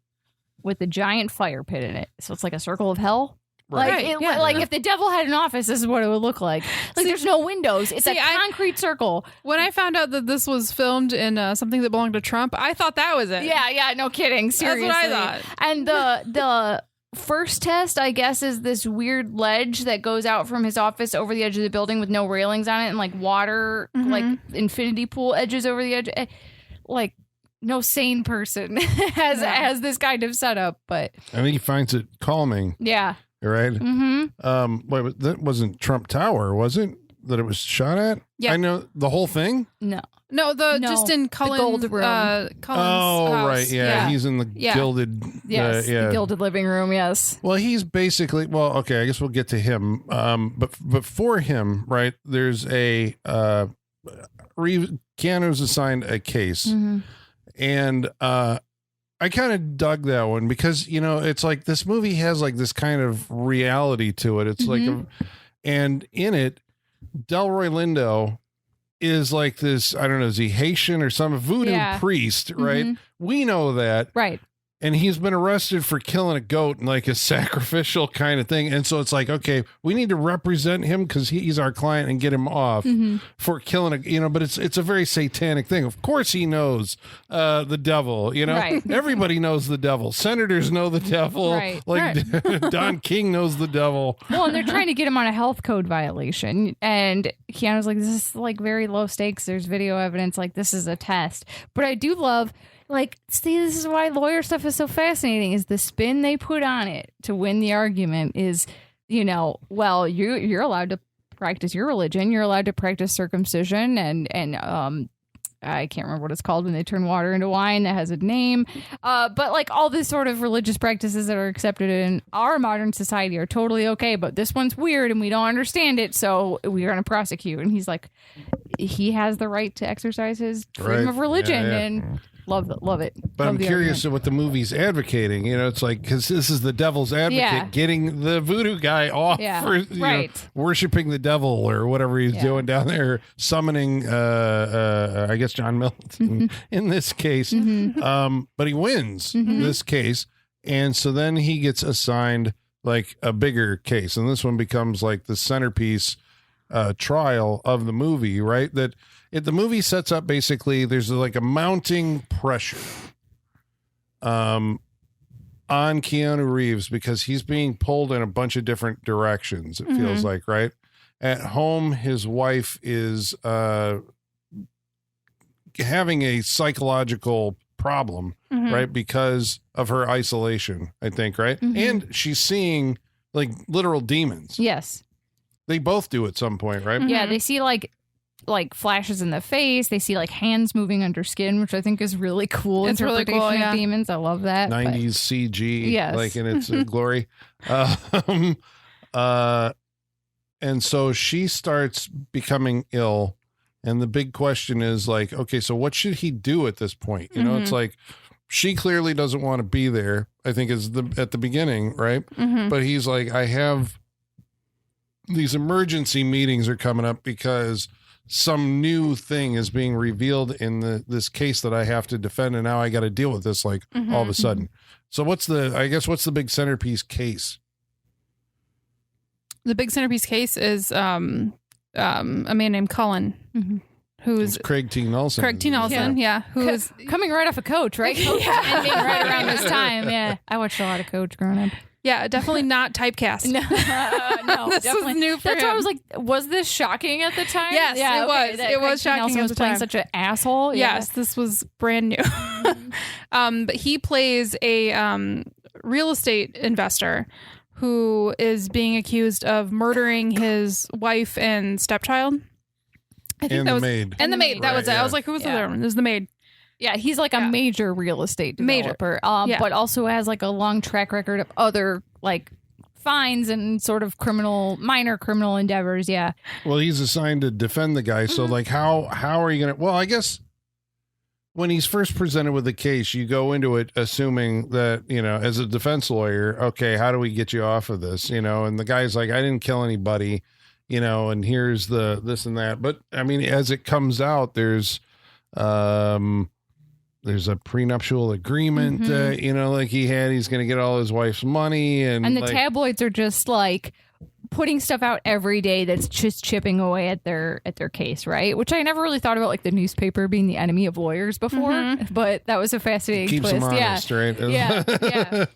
with a giant fire pit in it. So it's like a circle of hell. Right, yeah. Like if the devil had an office, this is what it would look like. Like there's no windows. It's a concrete circle. When I found out that this was filmed in something that belonged to Trump, I thought that was it. Yeah, no kidding. Seriously. That's what I thought. And the first test, I guess, is this weird ledge that goes out from his office over the edge of the building with no railings on it and like water, like infinity pool edges over the edge. Like no sane person has this kind of setup, but I think he finds it calming, yeah. right? Mm-hmm. Wait, that wasn't Trump Tower, was it? That it was shot at? Yeah. I know the whole thing. No. No, just in Cullen's, gold room. Cullen's Oh, house. right. Yeah. He's in the gilded. Yes. yeah. The gilded living room. Yes. Well, he's basically, okay, I guess we'll get to him. But for him, right, there's Keanu's assigned a case. Mm-hmm. And I kind of dug that one because, it's like this movie has like this kind of reality to it. It's Mhm. and in it, Delroy Lindo is like this, I don't know, is he Haitian or some voodoo priest, right? Mhm. We know that. Right. And he's been arrested for killing a goat in like a sacrificial kind of thing. And so it's like, okay, we need to represent him because he's our client and get him off for killing but it's a very satanic thing. Of course he knows the devil, Right. Everybody knows the devil. Senators know the devil. Right. Like Don King knows the devil. Well, and they're trying to get him on a health code violation. And Keanu's like, this is like very low stakes. There's video evidence. Like, this is a test. But I do love like, see, this is why lawyer stuff is so fascinating, is the spin they put on it to win the argument is, well, you're allowed to practice your religion. You're allowed to practice circumcision and I can't remember what it's called when they turn water into wine that has a name. But like all these sort of religious practices that are accepted in our modern society are totally okay. But this one's weird and we don't understand it. So we're going to prosecute. And he's like, he has the right to exercise his freedom of religion. And love it. But I'm curious what the movie's advocating. It's like, because this is the devil's advocate getting the voodoo guy off for worshiping the devil or whatever he's doing down there, summoning, I guess, John Milton in this case. But he wins this case. And so then he gets assigned like a bigger case. And this one becomes like the centerpiece trial of the movie, right? The movie sets up basically there's like a mounting pressure on Keanu Reeves because he's being pulled in a bunch of different directions, it feels like, right? At home, his wife is having a psychological problem, right? Because of her isolation, I think, right? And she's seeing like literal demons. Yes. They both do at some point, right? Yeah, they see like flashes in the face. They see like hands moving under skin, which I think is really cool. It's interpretation really cool, of demons. I love that. 90s CG, Yes. like in its glory. And so she starts becoming ill. And the big question is like, okay, so what should he do at this point? It's like, she clearly doesn't want to be there, I think is at the beginning, right? But he's like, I have these emergency meetings are coming up because some new thing is being revealed in this case that I have to defend, and now I got to deal with this like all of a sudden. So what's the big centerpiece case? The big centerpiece case is a man named Cullen, who's It's Craig T. Nelson. Who's coming right off of Coach, right? Coach ending right around this time. Yeah, I watched a lot of Coach growing up. Yeah, definitely not typecast. No, This definitely was new for That's him. why I was like, was this shocking at the time? Yes, it was. that It Craig was T. shocking Nelson at was the playing time. such an asshole. Yes, this was brand new. But he plays a real estate investor who is being accused of murdering his wife and stepchild. I think And that the was, maid. And the maid. That Right, was it. yeah. I was like, who was the other one? It was the maid. Yeah, he's like a major real estate developer, but also has like a long track record of other like fines and sort of minor criminal endeavors. Yeah. Well, he's assigned to defend the guy. So like, how are you going to, well, I guess when he's first presented with the case, you go into it assuming that, as a defense lawyer, okay, how do we get you off of this? And the guy's like, I didn't kill anybody, and here's the, this and that. But I mean, as it comes out, there's a prenuptial agreement, like he's going to get all his wife's money. And the tabloids are just like putting stuff out every day that's just chipping away at their case, right? Which I never really thought about like the newspaper being the enemy of lawyers before, but that was a fascinating keeps twist. them honest, right? Yeah.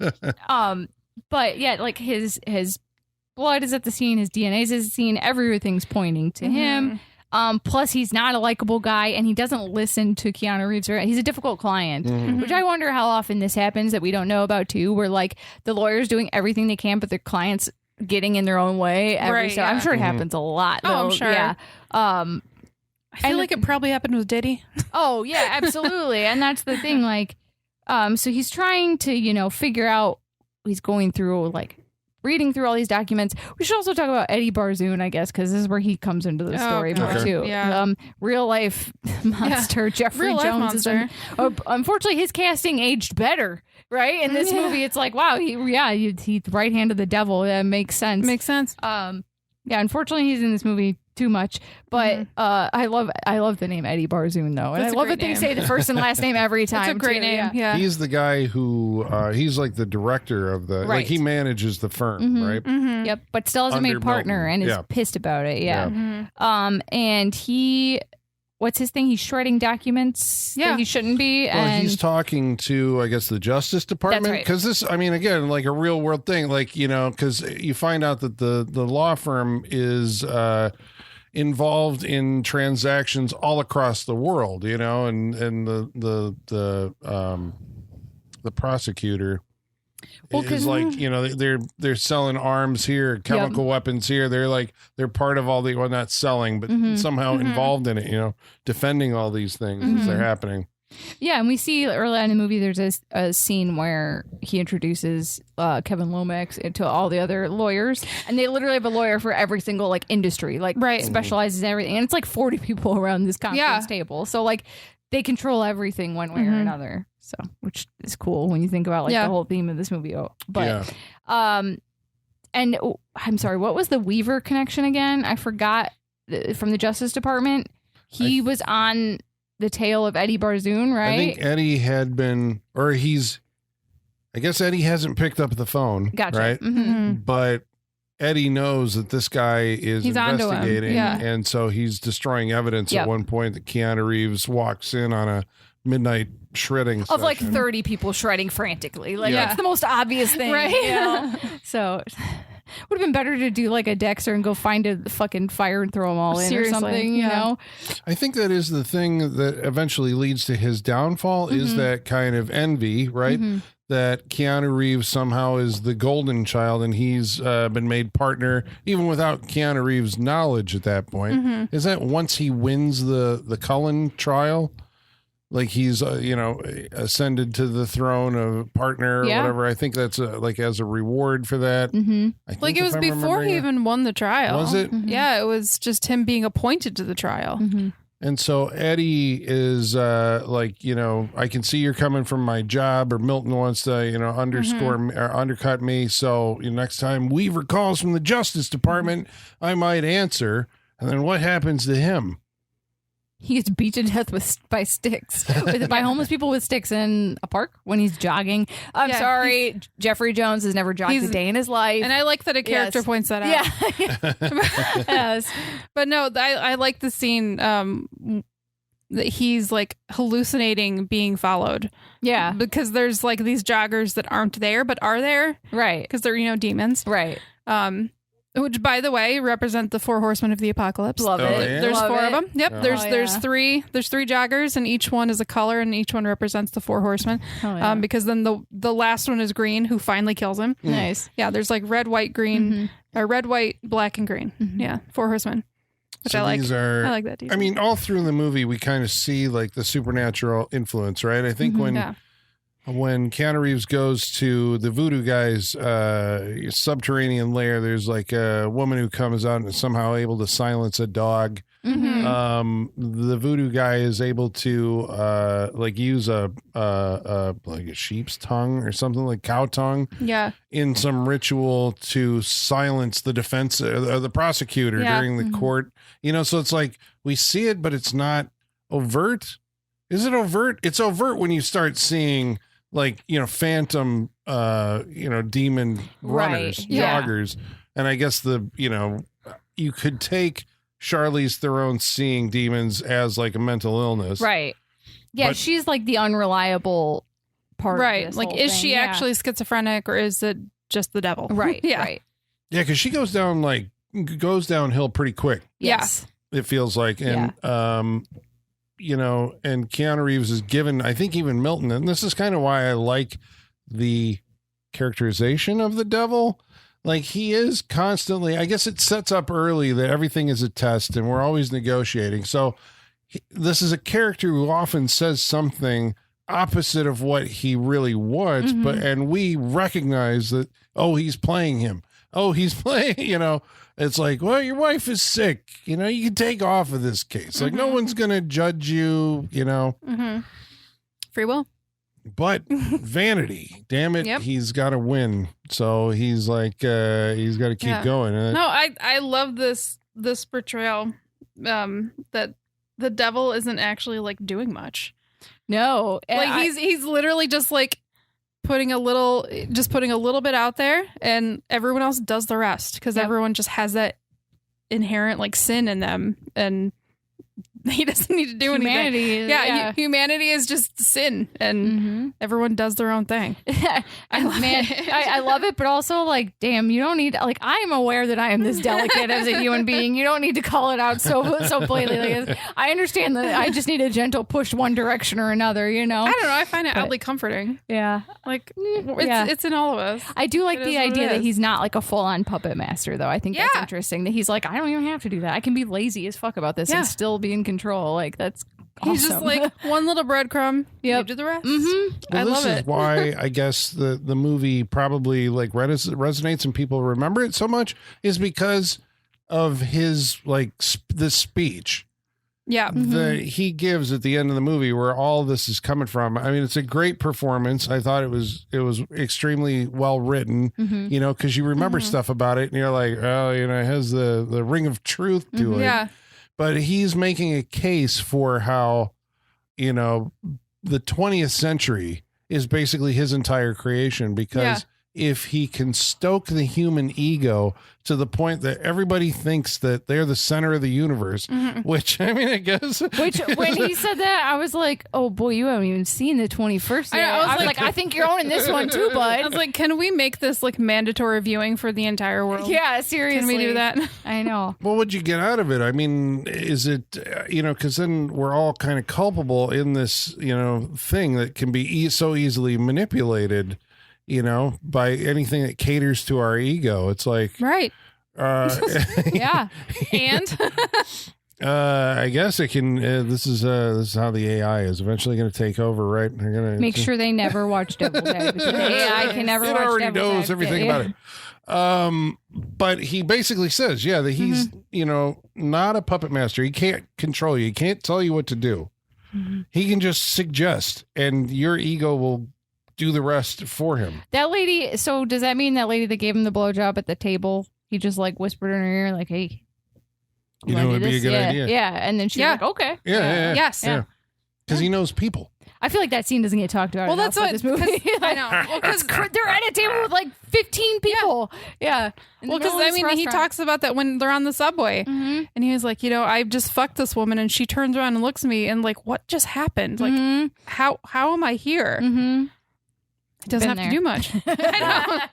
But yeah, like his blood is at the scene, his DNA is at the scene, everything's pointing to him. Plus, he's not a likable guy, and he doesn't listen to Keanu Reeves. He's a difficult client, which I wonder how often this happens that we don't know about too. Where like the lawyer's doing everything they can, but their clients getting in their own way. I'm sure it happens a lot. Though. Oh, I'm sure. Yeah. I feel like it probably happened with Diddy. Oh yeah, absolutely. And that's the thing. Like, so he's trying to figure out. He's going through like. Reading through all these documents. We should also talk about Eddie Barzoon, I guess, because this is where he comes into the story more too. Yeah. Real life monster Jeffrey Jones is unfortunately his casting aged better, right? In this movie, it's like wow, he right hand of the devil. That makes sense. Makes sense. Unfortunately, he's in this movie too much, but I love the name Eddie Barzoon though, and I love that they say the first and last name every time. It's a great name. Yeah. He's the guy who he's like the director of the like he manages the firm, right? Yep, but still hasn't made partner and is pissed about it. Yeah. And he. What's his thing? He's shredding documents that he shouldn't be. Well, and he's talking to, I guess, the Justice Department. Because this, I mean, again, like a real world thing, like, because you find out that the law firm is involved in transactions all across the world, you know, and the prosecutor is like, you know, they're selling arms here, chemical weapons here. They're part of all the, well, not selling, but somehow involved in it, you know, defending all these things as they're happening. Yeah, and we see early on in the movie there's a scene where he introduces Kevin Lomax to all the other lawyers, and they literally have a lawyer for every single like industry, like specializes in everything, and it's like 40 people around this conference table, so like they control everything one way or another. So, which is cool when you think about like the whole theme of this movie. But and I'm sorry, what was the Weaver connection again? I forgot. From the Justice Department, he was on the tail of Eddie Barzoon, right? I think Eddie had been, or I guess Eddie hasn't picked up the phone. Gotcha. Right? But Eddie knows that this guy is investigating, and so he's destroying evidence at one point that Keanu Reeves walks in on a midnight shredding of like 30 people shredding frantically. Like that's the most obvious thing. Right. You know? So would have been better to do like a Dexter and go find a fucking fire and throw them all in or something, you know? I think that is the thing that eventually leads to his downfall is that kind of envy, right? That Keanu Reeves somehow is the golden child and he's been made partner even without Keanu Reeves' knowledge at that point. Is that once he wins the Cullen trial? Like he's, you know, ascended to the throne of partner or whatever. I think that's like as a reward for that. I think like it was before he even won the trial. Was it? Yeah, it was just him being appointed to the trial. And so Eddie is like, you know, I can see you're coming from my job, or Milton wants to, you know, undercut me. So next time Weaver calls from the Justice Department, I might answer. And then what happens to him? He gets beat to death by sticks, by homeless people with sticks in a park when he's jogging. I'm sorry, Jeffrey Jones has never jogged a day in his life. And I like that a character points that out. Yes. But no, I like the scene that he's like hallucinating being followed. Yeah. Because there's like these joggers that aren't there, but are there. Right. Because they're, you know, demons. Right. Which, by the way, represent the 4 horsemen of the apocalypse. Love it. Yeah. There's Love 4 it. of them. Yep. There's three joggers, and each one is a color, and each one represents the 4 horsemen. Because then the last one is green, who finally kills him. Nice. Yeah. There's like red, white, green, or red, white, black, and green. Yeah. 4 horsemen. Which so I like. These are, I like that detail. I mean, all through the movie, we kind of see like the supernatural influence, right? I think when Keanu Reeves goes to the voodoo guy's subterranean lair, there's like a woman who comes out and is somehow able to silence a dog. The voodoo guy is able to like use a like a sheep's tongue or something, like cow tongue, in some ritual to silence the defense, the prosecutor during the court. You know, so it's like we see it, but it's not overt. Is it overt? It's overt when you start seeing, like, you know, phantom, you know, demon runners, joggers. And I guess you know, you could take Charlize Theron seeing demons as like a mental illness. Right. Yeah, but she's like the unreliable part of this like, whole is thing. she actually schizophrenic, or is it just the devil? Right. Right. Yeah, because she goes downhill pretty quick. Yes. It feels like. And you know, and Keanu Reeves is given, I think even Milton, and this is kind of why I like the characterization of the devil. Like, he is constantly, I guess it sets up early that everything is a test and we're always negotiating. So this is a character who often says something opposite of what he really wants, and we recognize that, oh, he's playing him. Oh, he's playing, you know. It's like, well, your wife is sick. You know, you can take off of this case. Like, no one's going to judge you, you know. Free will. But vanity, damn it, he's got to win. So he's like, he's got to keep going. No, I love this portrayal that the devil isn't actually like doing much. No. Like he's literally just like putting a little bit out there, and everyone else does the rest, because everyone just has that inherent like sin in them, and he doesn't need to do Humanity anything. is- Yeah, humanity is just sin, and everyone does their own thing. I love it, but also like, damn, you don't need like I am aware that I am this delicate as a human being. You don't need to call it out so blatantly. Like, I understand that I just need a gentle push one direction or another. You know, I don't know. I find it oddly comforting. yeah. Like it's in all of us. I do like It the is what it idea that is. he's not like a full-on puppet master, though. I think that's Yeah. interesting. That he's like, I don't even have to do that. I can be lazy as fuck about this Yeah. and still be in control. Like that's awesome. He's just like one little breadcrumb. Yep. You do the rest. Mm-hmm. I Well, love this is it. why I guess the movie probably like resonates and people remember it so much is because of his like this speech Yeah. that he gives at the end of the movie where all this is coming from. I mean, it's a great performance. I thought it was extremely well written, you know, because you remember stuff about it and you're like, oh, you know, it has the ring of truth to it. Yeah. But he's making a case for how, you know, the 20th century is basically his entire creation because if he can stoke the human ego to the point that everybody thinks that they're the center of the universe, which I mean, I guess. Which when he said that, I was like, "Oh boy, you haven't even seen the 21st yet." I was like, "I think you're owning this one too, I bud." was like, can we make this like mandatory viewing for the entire world? Yeah, seriously. Can we do that? I know. What would you get out of it? I mean, is it, you know, because then we're all kind of culpable in this, you know, thing that can be so easily manipulated, you know, by anything that caters to our ego. It's like, Right. Yeah. And I guess it can. This is how the AI is eventually going to take over, right? They're going to Make sure they never watch Devil's Advocate. The AI can never it watch already Devil's knows Advocate. everything about it. But he basically says, yeah, that he's you know not a puppet master. He can't control you. He can't tell you what to do. He can just suggest, and your ego will do the rest for him. That lady. So does that mean that lady that gave him the blowjob at the table? He just like whispered in her ear, like, "Hey, You know, it'd be a good yeah, idea. Yeah, and then she's Yeah. like, "Okay." Yeah. yes. Yeah. Because he knows people. I feel like that scene doesn't get talked about. Well, enough that's what with this movie. I know. Well, because They're at a table with like 15 people. Yeah. well, because I mean, he talks about that when they're on the subway, and he was like, you know, I just fucked this woman, and she turns around and looks at me, and like, what just happened? Like, how am I here? Mm-hmm. It doesn't Been have to do much. I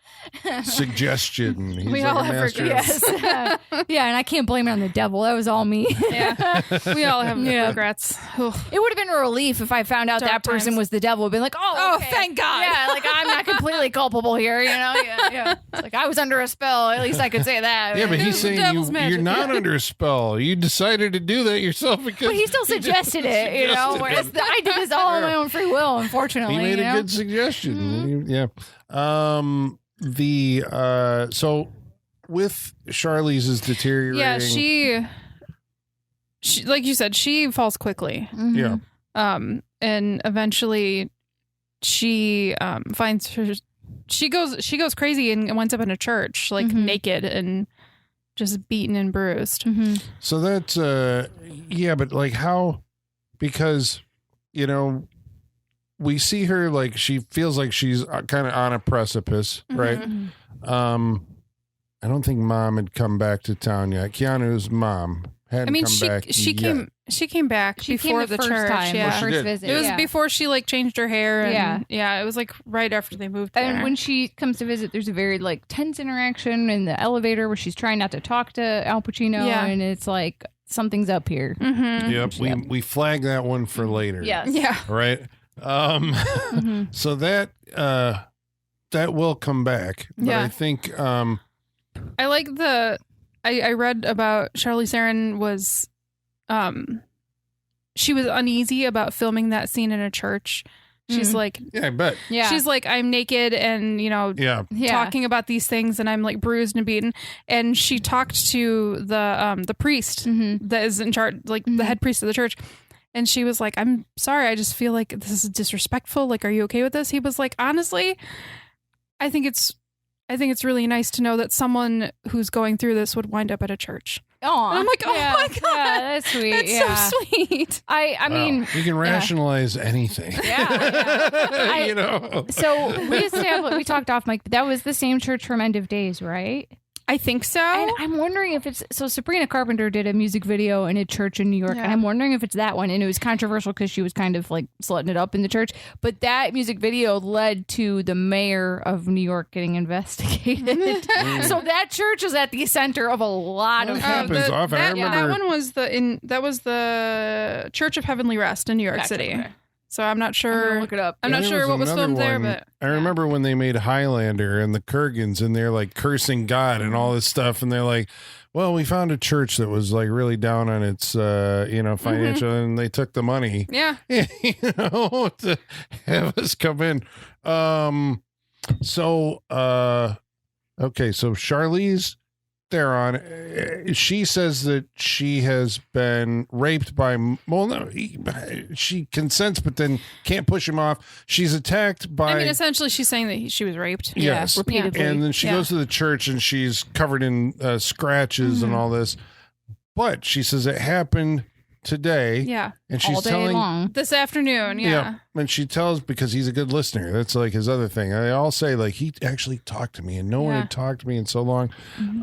Suggestion. He's We like all a have master. regrets. Yes. Yeah, and I can't blame it on the devil. That was all me. know. Yeah, we all have regrets. Ugh. It would have been a relief if I found out Dark that person times. was the devil. Been like, Oh, okay. thank God. Yeah, like I'm not completely culpable here. You know, yeah. It's like I was under a spell. At least I could say that. Yeah, but he's saying devil's you're magic. not under a spell. You decided to do that yourself because But he still suggested it, you know. Whereas I did this all on my own free will, unfortunately. he made you a know? good suggestion. Yeah. So with Charlize's deteriorating. Yeah, she, like you said, she falls quickly. Yeah. And eventually, she finds her. She goes crazy and winds up in a church, like naked and just beaten and bruised. So that's yeah, but like how? Because you know, we see her like she feels like she's kind of on a precipice, right? I don't think mom had come back to town yet. Keanu's mom hadn't I mean, come back. she came back She before came the first church. time, Yeah, the first did. visit. it was yeah. before she like changed her hair. And, Yeah. It was like right after they moved there. And when she comes to visit, there's a very like tense interaction in the elevator where she's trying not to talk to Al Pacino, Yeah. and it's like something's up here. Yep, we flag that one for later. Yes. yeah, Right. So that that will come back. But Yeah. I think I like I read about Charlize Theron was she was uneasy about filming that scene in a church. She's like, yeah, I bet. Yeah. she's like, I'm naked and, you know, Yeah. talking about these things and I'm like bruised and beaten. And she talked to the priest that is in charge, like the head priest of the church. And she was like, I'm sorry. I just feel like this is disrespectful. Like, are you okay with this? He was like, honestly, I think it's really nice to know that someone who's going through this would wind up at a church. Aw. And I'm like, oh Yeah. my God. Yeah, that's sweet. That's yeah. so sweet. I mean, you can rationalize anything. yeah. You know. So we talked off mic, but that was the same church from End of Days, right? I think so. And I'm wondering if it's so. Sabrina Carpenter did a music video in a church in New York, and I'm wondering if it's that one. And it was controversial because she was kind of like slutting it up in the church. But that music video led to the mayor of New York getting investigated. So that church is at the center of a lot of happens often. I remember that one was the Church of Heavenly Rest in New York City. Okay. So I'm not sure. Look it up. I'm not sure what was filmed there, but I remember when they made Highlander and the Kurgans, and they're like cursing God and all this stuff, and they're like, "Well, we found a church that was like really down on its, financial, and they took the money, yeah, to have us come in." So Charlize Theron, she says that she has been raped by, she consents, but then can't push him off. She's attacked by, I mean, essentially she's saying that she was raped. Yes. Repeatedly. And then she goes to the church and she's covered in scratches and all this. But she says it happened today. Yeah. And she's all day telling long. This afternoon. Yeah. And she tells, because he's a good listener. That's like his other thing. They all say like, he actually talked to me and no one had talked to me in so long.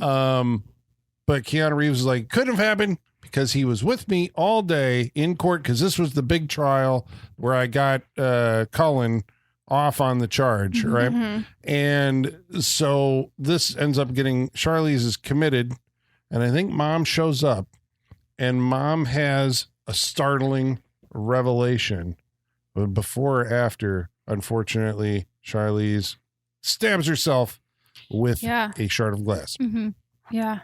But Keanu Reeves is like, couldn't have happened because he was with me all day in court. Cause this was the big trial where I got, Cullen off on the charge. Right. And so this ends up getting, Charlize is committed. And I think mom shows up. And mom has a startling revelation. But before or after, unfortunately, Charlize stabs herself with a shard of glass. Yeah.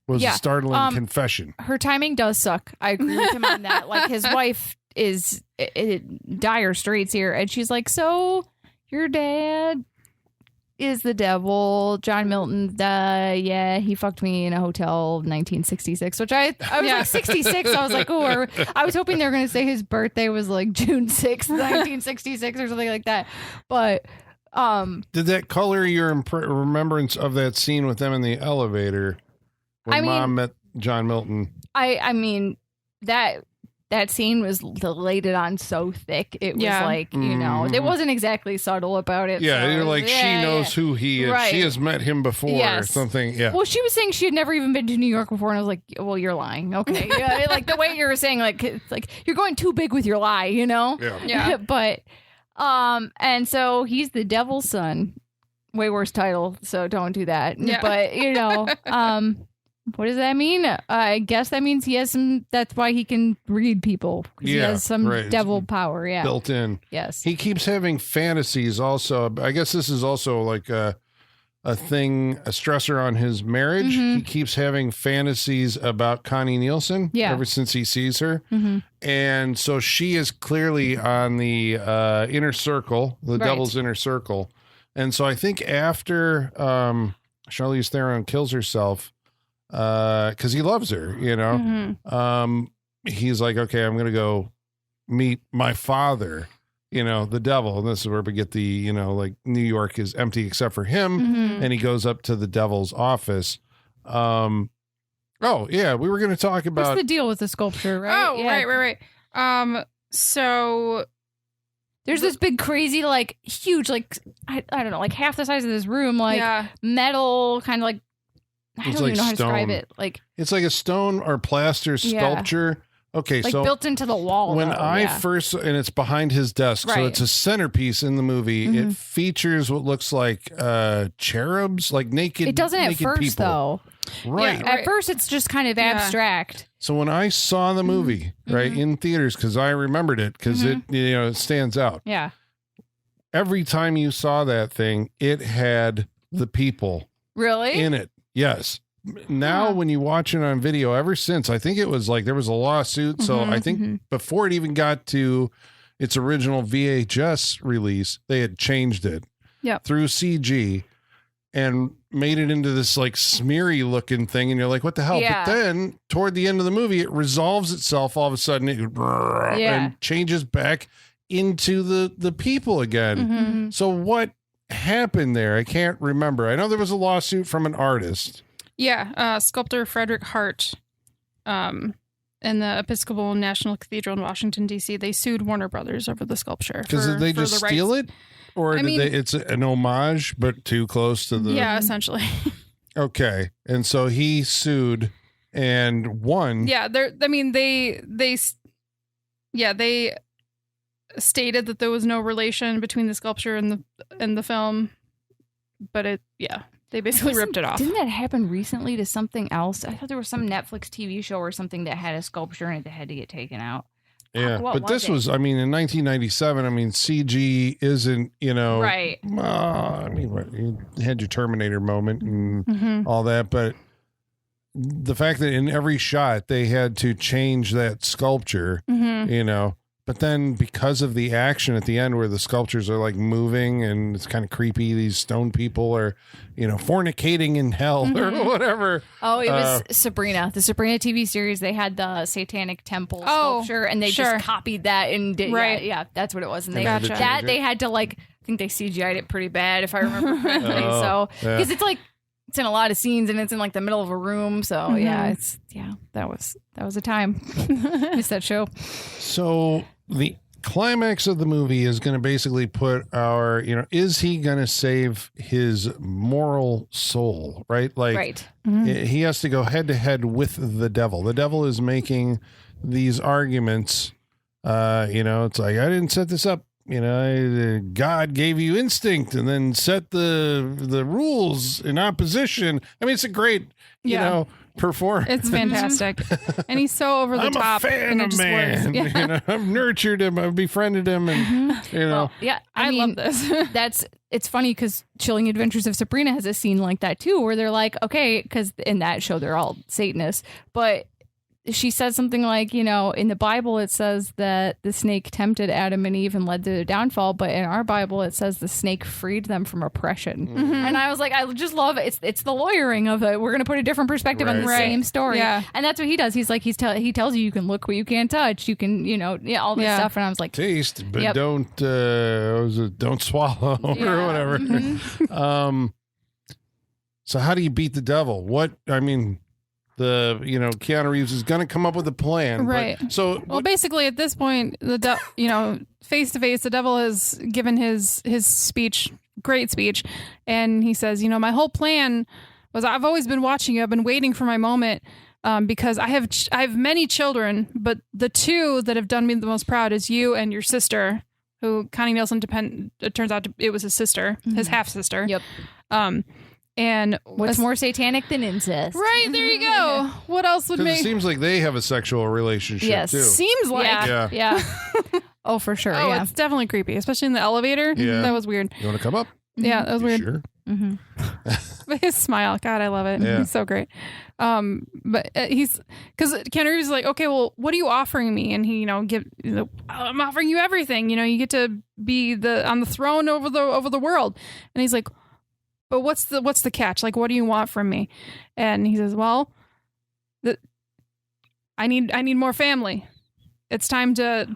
It was a startling confession. Her timing does suck. I agree with him on that. Like, his wife is in dire straits here. And she's like, so your dad is the devil. John Milton, he fucked me in a hotel 1966, which I was like 66. I was like, oh, I was hoping they were going to say his birthday was like June 6th, 1966 or something like that. But did that color your remembrance of that scene with them in the elevator when mom met John Milton? I mean, that scene was laid it on so thick. It was like, it wasn't exactly subtle about it. Yeah, so, you're like, she knows who he is. Right. She has met him before or something. Yeah. Well, she was saying she had never even been to New York before, and I was like, well, you're lying. Okay. Yeah, like the way you were saying, like, it's like you're going too big with your lie, Yeah. But, and so he's the devil's son. Way worse title, so don't do that. Yeah. But, what does that mean? I guess that means he has some. That's why he can read people. 'Cause he has some devil power. Yeah, built in. Yes, he keeps having fantasies. Also, I guess this is also like a stressor on his marriage. He keeps having fantasies about Connie Nielsen. Ever since he sees her, and so she is clearly on the inner circle, the devil's inner circle. And so I think after Charlize Theron kills herself. Because he loves her, he's like, okay, I'm gonna go meet my father, the devil. And this is where we get the, like New York is empty except for him, and he goes up to the devil's office. We were gonna talk about what's the deal with the sculpture, right? Oh, right. So there's this big, crazy, like huge, like I don't know, like half the size of this room, like metal, kind of like. I don't even know how to describe it. Like it's like a stone or plaster sculpture. Okay, like so built into the wall. When I first, and it's behind his desk, so it's a centerpiece in the movie. It features what looks like cherubs, like naked. It doesn't at first, people. Though. Right. At first, it's just kind of abstract. So when I saw the movie, in theaters, because I remembered it, because it stands out. Yeah. Every time you saw that thing, it had the people in it. Yes. Now, when you watch it on video, ever since, I think it was like there was a lawsuit. So I think before it even got to its original VHS release, they had changed it through CG and made it into this like smeary looking thing. And you're like, what the hell? Yeah. But then toward the end of the movie, it resolves itself. All of a sudden, and changes back into the people again. So what happened there? I can't remember. I know there was a lawsuit from an artist. Sculptor Frederick Hart, in the Episcopal National Cathedral in Washington, D.C. They sued Warner Brothers over the sculpture. Because did they just steal it? Or it's an homage, but too close to the... Yeah, essentially. Okay. And so he sued and won. Yeah, they stated that there was no relation between the sculpture and the film, but they basically ripped it off. Didn't that happen recently to something else? I thought there was some Netflix TV show or something that had a sculpture in it that had to get taken out. Yeah, What but this it? was, I mean, in 1997, I mean, CG isn't, Right. I mean, you had your Terminator moment and all that, but the fact that in every shot they had to change that sculpture, but then because of the action at the end where the sculptures are like moving and it's kind of creepy, these stone people are, fornicating in hell or whatever. Oh, it was Sabrina. The Sabrina TV series, they had the satanic temple sculpture and they just copied that and did, yeah, that's what it was. And they they had to I think they CGI'd it pretty bad if I remember correctly. Because it's like, it's in a lot of scenes and it's in like the middle of a room. So that was a time. Missed that show. So the climax of the movie is going to basically put our, is he going to save his moral soul, right? Like he has to go head to head with the devil. The devil is making these arguments. It's like, I didn't set this up. God gave you instinct and then set the rules in opposition. I mean, it's a great, performance. It's fantastic. And he's so over the top. I'm a fan of man. Yeah. I've nurtured him. I've befriended him. And, Well, yeah, I mean, love this. It's funny because Chilling Adventures of Sabrina has a scene like that too, where they're like, okay, because in that show, they're all Satanists, but she says something like, in the Bible, it says that the snake tempted Adam and Eve and led to their downfall. But in our Bible, it says the snake freed them from oppression. And I was like, I just love it. It's the lawyering of it. We're going to put a different perspective on the same story. Yeah. And that's what he does. He's like, he tells you can look what you can't touch. You can, all this stuff. And I was like, taste, but don't swallow or whatever. So how do you beat the devil? Keanu Reeves is going to come up with a plan. Right. Basically at this point, face to face, the devil has given his speech, great speech. And he says, my whole plan was I've always been watching you. I've been waiting for my moment because I have many children, but the two that have done me the most proud is you and your sister, who Connie Nielsen it turns out it was his sister, his half sister. Yep. And what's more satanic than incest? Right, there you go. What else would make... It seems like they have a sexual relationship, too. Seems like. Yeah. Oh, for sure, it's definitely creepy, especially in the elevator. Yeah. That was weird. You want to come up? Yeah, that was weird. Sure. But his smile, God, I love it. Yeah. He's so great. But because Keanu Reeves is like, okay, well, what are you offering me? And he, I'm offering you everything. You get to be on the throne over the world. And he's like, but what's the catch? Like, what do you want from me? And he says, well, I need more family. It's time to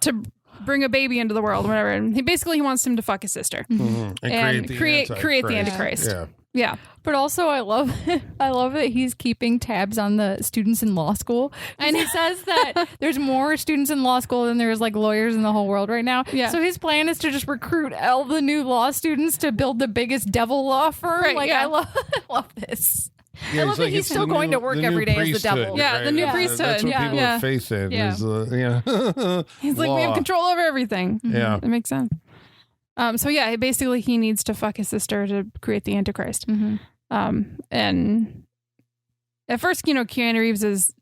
bring a baby into the world, or whatever. And he wants him to fuck his sister and create the Antichrist. Yeah. But also, I love that he's keeping tabs on the students in law school. And he says that there's more students in law school than there's like lawyers in the whole world right now. Yeah. So his plan is to just recruit all the new law students to build the biggest devil law firm. Right, I love this. Yeah, I love that he's still going to work every day as the devil. Yeah, right? The new priesthood. That's what people have faith in. Yeah. He's like, we have control over everything. Yeah. It makes sense. Basically he needs to fuck his sister to create the Antichrist. And at first, Keanu Reeves is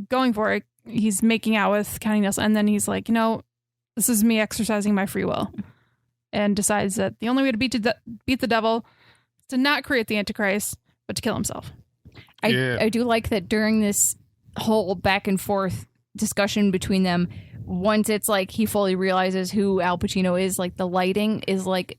going for it. He's making out with Connie Nielsen, and then he's like, this is me exercising my free will, and decides that the only way to beat the devil is to not create the Antichrist, but to kill himself. I do like that during this whole back and forth discussion between them, once it's like he fully realizes who Al Pacino is, like the lighting is like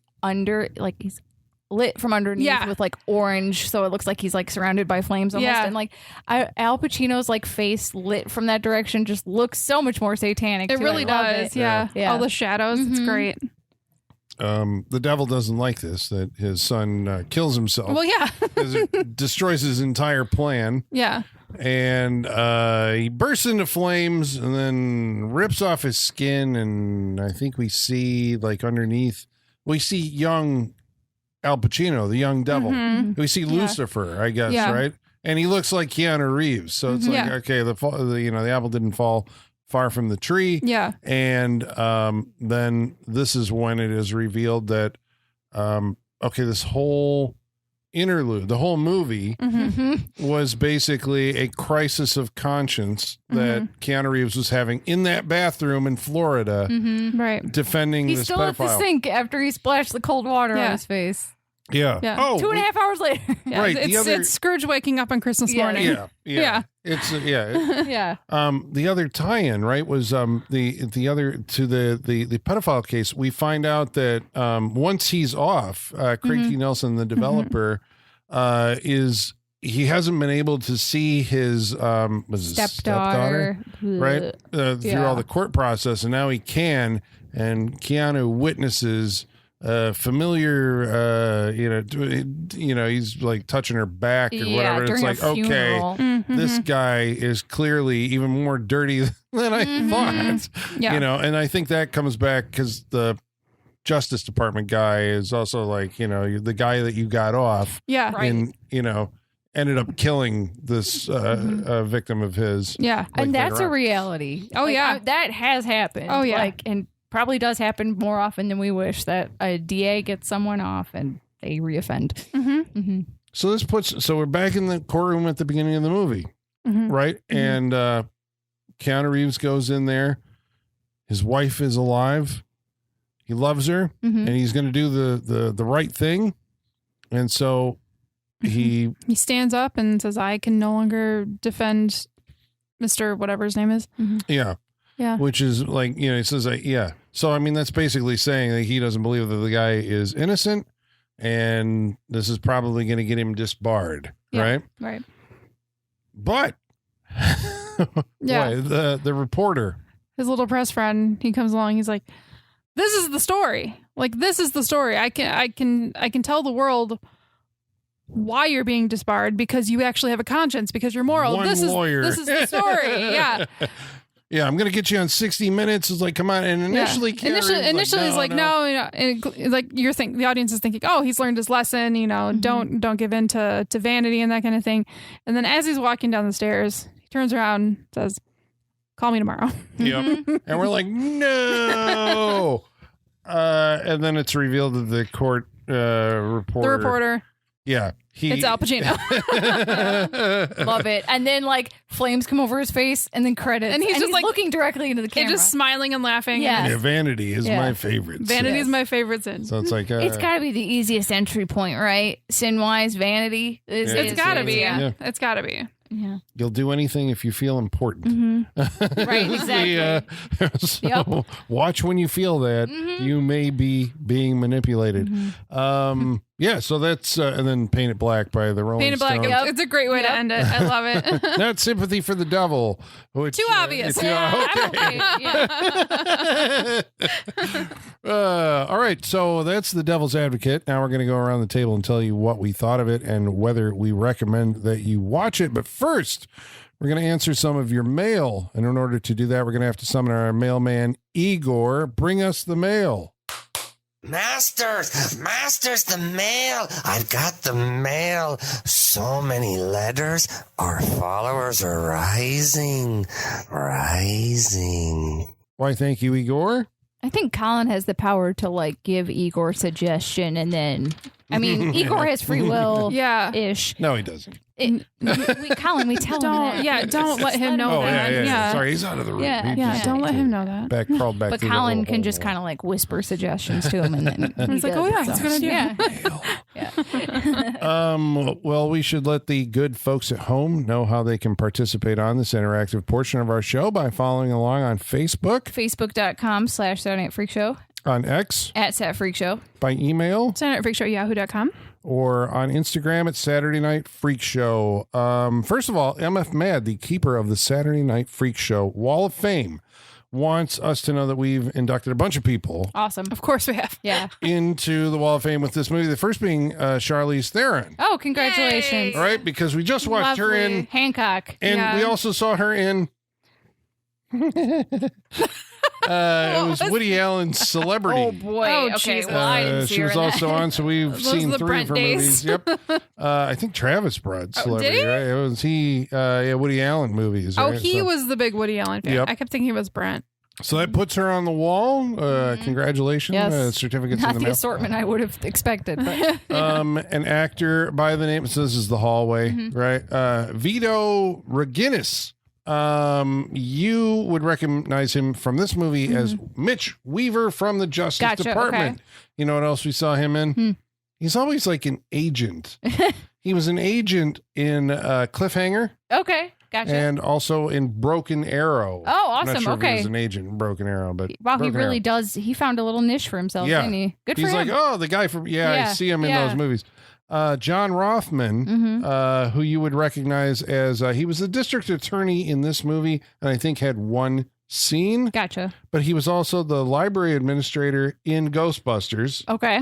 he's lit from underneath with like orange, so it looks like he's like surrounded by flames almost. And like Al Pacino's like face lit from that direction just looks so much more satanic. It really does. Yeah. All the shadows. It's great. The devil doesn't like this, that his son kills himself. Well, yeah. Because it destroys his entire plan. Yeah. And he bursts into flames and then rips off his skin. And I think we see like underneath, we see young Al Pacino, the young devil. We see Lucifer, I guess, right? And he looks like Keanu Reeves. So it's like, okay, the apple didn't fall far from the tree. Yeah. And then this is when it is revealed that, this whole interlude, the whole movie was basically a crisis of conscience that Keanu Reeves was having in that bathroom in Florida, right? Defending He's this still pedophile. at the sink after he splashed the cold water on his face. Yeah. Oh, 2.5 hours later. Right. It's Scrooge waking up on Christmas morning. Yeah. It's yeah. The other tie-in, right, was the other to the pedophile case. We find out that once he's off, Craig T. Nelson, the developer, he hasn't been able to see his stepdaughter, right, through all the court process, and now he can. And Keanu witnesses familiar, he's like touching her back or whatever. It's like, okay, this guy is clearly even more dirty than I thought. Yeah. And I think that comes back because the Justice Department guy is also like, the guy that you got off. Yeah. And, ended up killing this victim of his. Yeah. Like, and that's a reality. Oh, yeah. That has happened. Oh, yeah. And probably does happen more often than we wish, that a DA gets someone off and they reoffend. So we're back in the courtroom at the beginning of the movie, right? And Keanu Reeves goes in there. His wife is alive. He loves her, and he's going to do the right thing. And so he stands up and says, "I can no longer defend Mr. whatever his name is." Yeah. Yeah. Which is like, he says, yeah. So, I mean, that's basically saying that he doesn't believe that the guy is innocent, and this is probably going to get him disbarred, right? Right. But, the reporter, his little press friend, he comes along, he's like, this is the story. Like, this is the story. I can tell the world why you're being disbarred, because you actually have a conscience, because you're moral. This is the story. Yeah. Yeah, I'm gonna get you on 60 Minutes. It's like, come on. And initially, he's like, no. And like the audience is thinking, oh, he's learned his lesson. Don't give in to vanity and that kind of thing. And then as he's walking down the stairs, he turns around, and says, "Call me tomorrow." Yep. And we're like, no. And then it's revealed that the court reporter. Yeah. It's Al Pacino. Love it. And then like flames come over his face and then credits. And he's just like looking directly into the camera. And just smiling and laughing. Yeah. Vanity is my favorite. Vanity is my favorite sin. So it's like... it's got to be the easiest entry point, right? Sin-wise, vanity. It's got to be. Yeah. It's got to be. Yeah. You'll do anything if you feel important. Right, exactly. Watch when you feel that you may be being manipulated. So that's and then Paint It Black by the Rolling Stones. Paint It Black. It's a great way to end it. I love it. Not Sympathy for the Devil. Which, too obvious. All right, so that's The Devil's Advocate. Now we're going to go around the table and tell you what we thought of it and whether we recommend that you watch it. But first, we're going to answer some of your mail. And in order to do that, we're going to have to summon our mailman, Igor. Bring us the mail. Masters, the mail. I've got the mail. So many letters. Our followers are rising. Why, thank you, Igor. I think Colin has the power to like give Igor suggestion, and then Igor has free will. Ish. No, he doesn't. Colin, we tell him that. Yeah, don't let him know that. Yeah. Sorry, he's out of the room. Don't let him know that. Crawled back. But Colin can just kind of like whisper suggestions to him, and then he's like, "Oh yeah, it's a good idea." Well, we should let the good folks at home know how they can participate on this interactive portion of our show by following along on Facebook, Facebook.com/Saturday Night Freak Show, on X @SatFreakShow, by email, SaturdayNightFreakShow@yahoo.com, or on Instagram at Saturday Night Freak Show. First of all, MF Mad, the keeper of the Saturday Night Freak Show Wall of Fame, wants us to know that we've inducted a bunch of people. Awesome. Of course we have. Yeah. Into the Wall of Fame with this movie. The first being Charlize Theron. Oh, congratulations. Yay. All right, because we just watched her in Hancock. And we also saw her in It was Woody Allen's Celebrity. Oh boy. Oh, okay. Jesus. Well, I didn't see She her was in also that. on, so we've Those seen are the 3 Brent for days. movies. Yep. I think Travis brought Celebrity, did he? right? It was he. Yeah, Woody Allen movies. Oh, right? he So- was the big Woody Allen fan. Yep. I kept thinking it was Brent. So that puts her on the wall. Congratulations. Yes. Certificates Not in the the mail. assortment I would have expected, but An actor by the name, so this is the hallway, right? Vito Reginis. You would recognize him from this movie as Mitch Weaver from the Justice Gotcha, Department. okay. You know what else we saw him in? He's always like an agent. He was an agent in Cliffhanger okay. Gotcha. and also in Broken Arrow. Oh, I'm not awesome. sure if he Okay. was an agent in Broken Arrow, but Wow, he Broken really Arrow. does. He found a little niche for himself, Yeah. didn't he? Good for He's him. like, oh, the guy from, I Yeah, see him in yeah. those movies. John Rothman, who you would recognize as, he was the district attorney in this movie, and I think had one scene, Gotcha. but he was also the library administrator in Ghostbusters, Okay.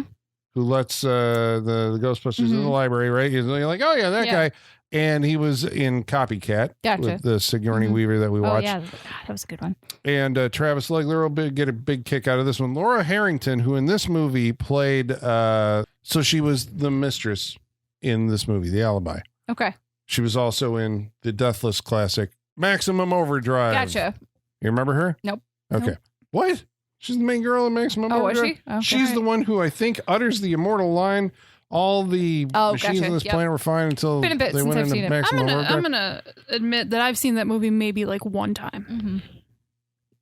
who lets the Ghostbusters in the library, right? You're like, oh, yeah, that Yeah. guy. And he was in Copycat Gotcha. with the Sigourney Weaver that we Oh, watched. yeah. God, that was a good one. And Travis Legler will get a big kick out of this one. Laura Harrington, who in this movie played, so she was the mistress in this movie, The Alibi. Okay. She was also in the Deathless classic, Maximum Overdrive. Gotcha. You remember her? Nope. Okay. Nope. What? She's the main girl in Maximum Oh, was Overdrive? she? Okay. She's the one who I think utters the immortal line, all the machines gotcha. on this Yep. planet were fine until Been a bit they since went I've into seen it. Maximum Overdrive. I'm gonna admit that I've seen that movie maybe like one time. Mm-hmm.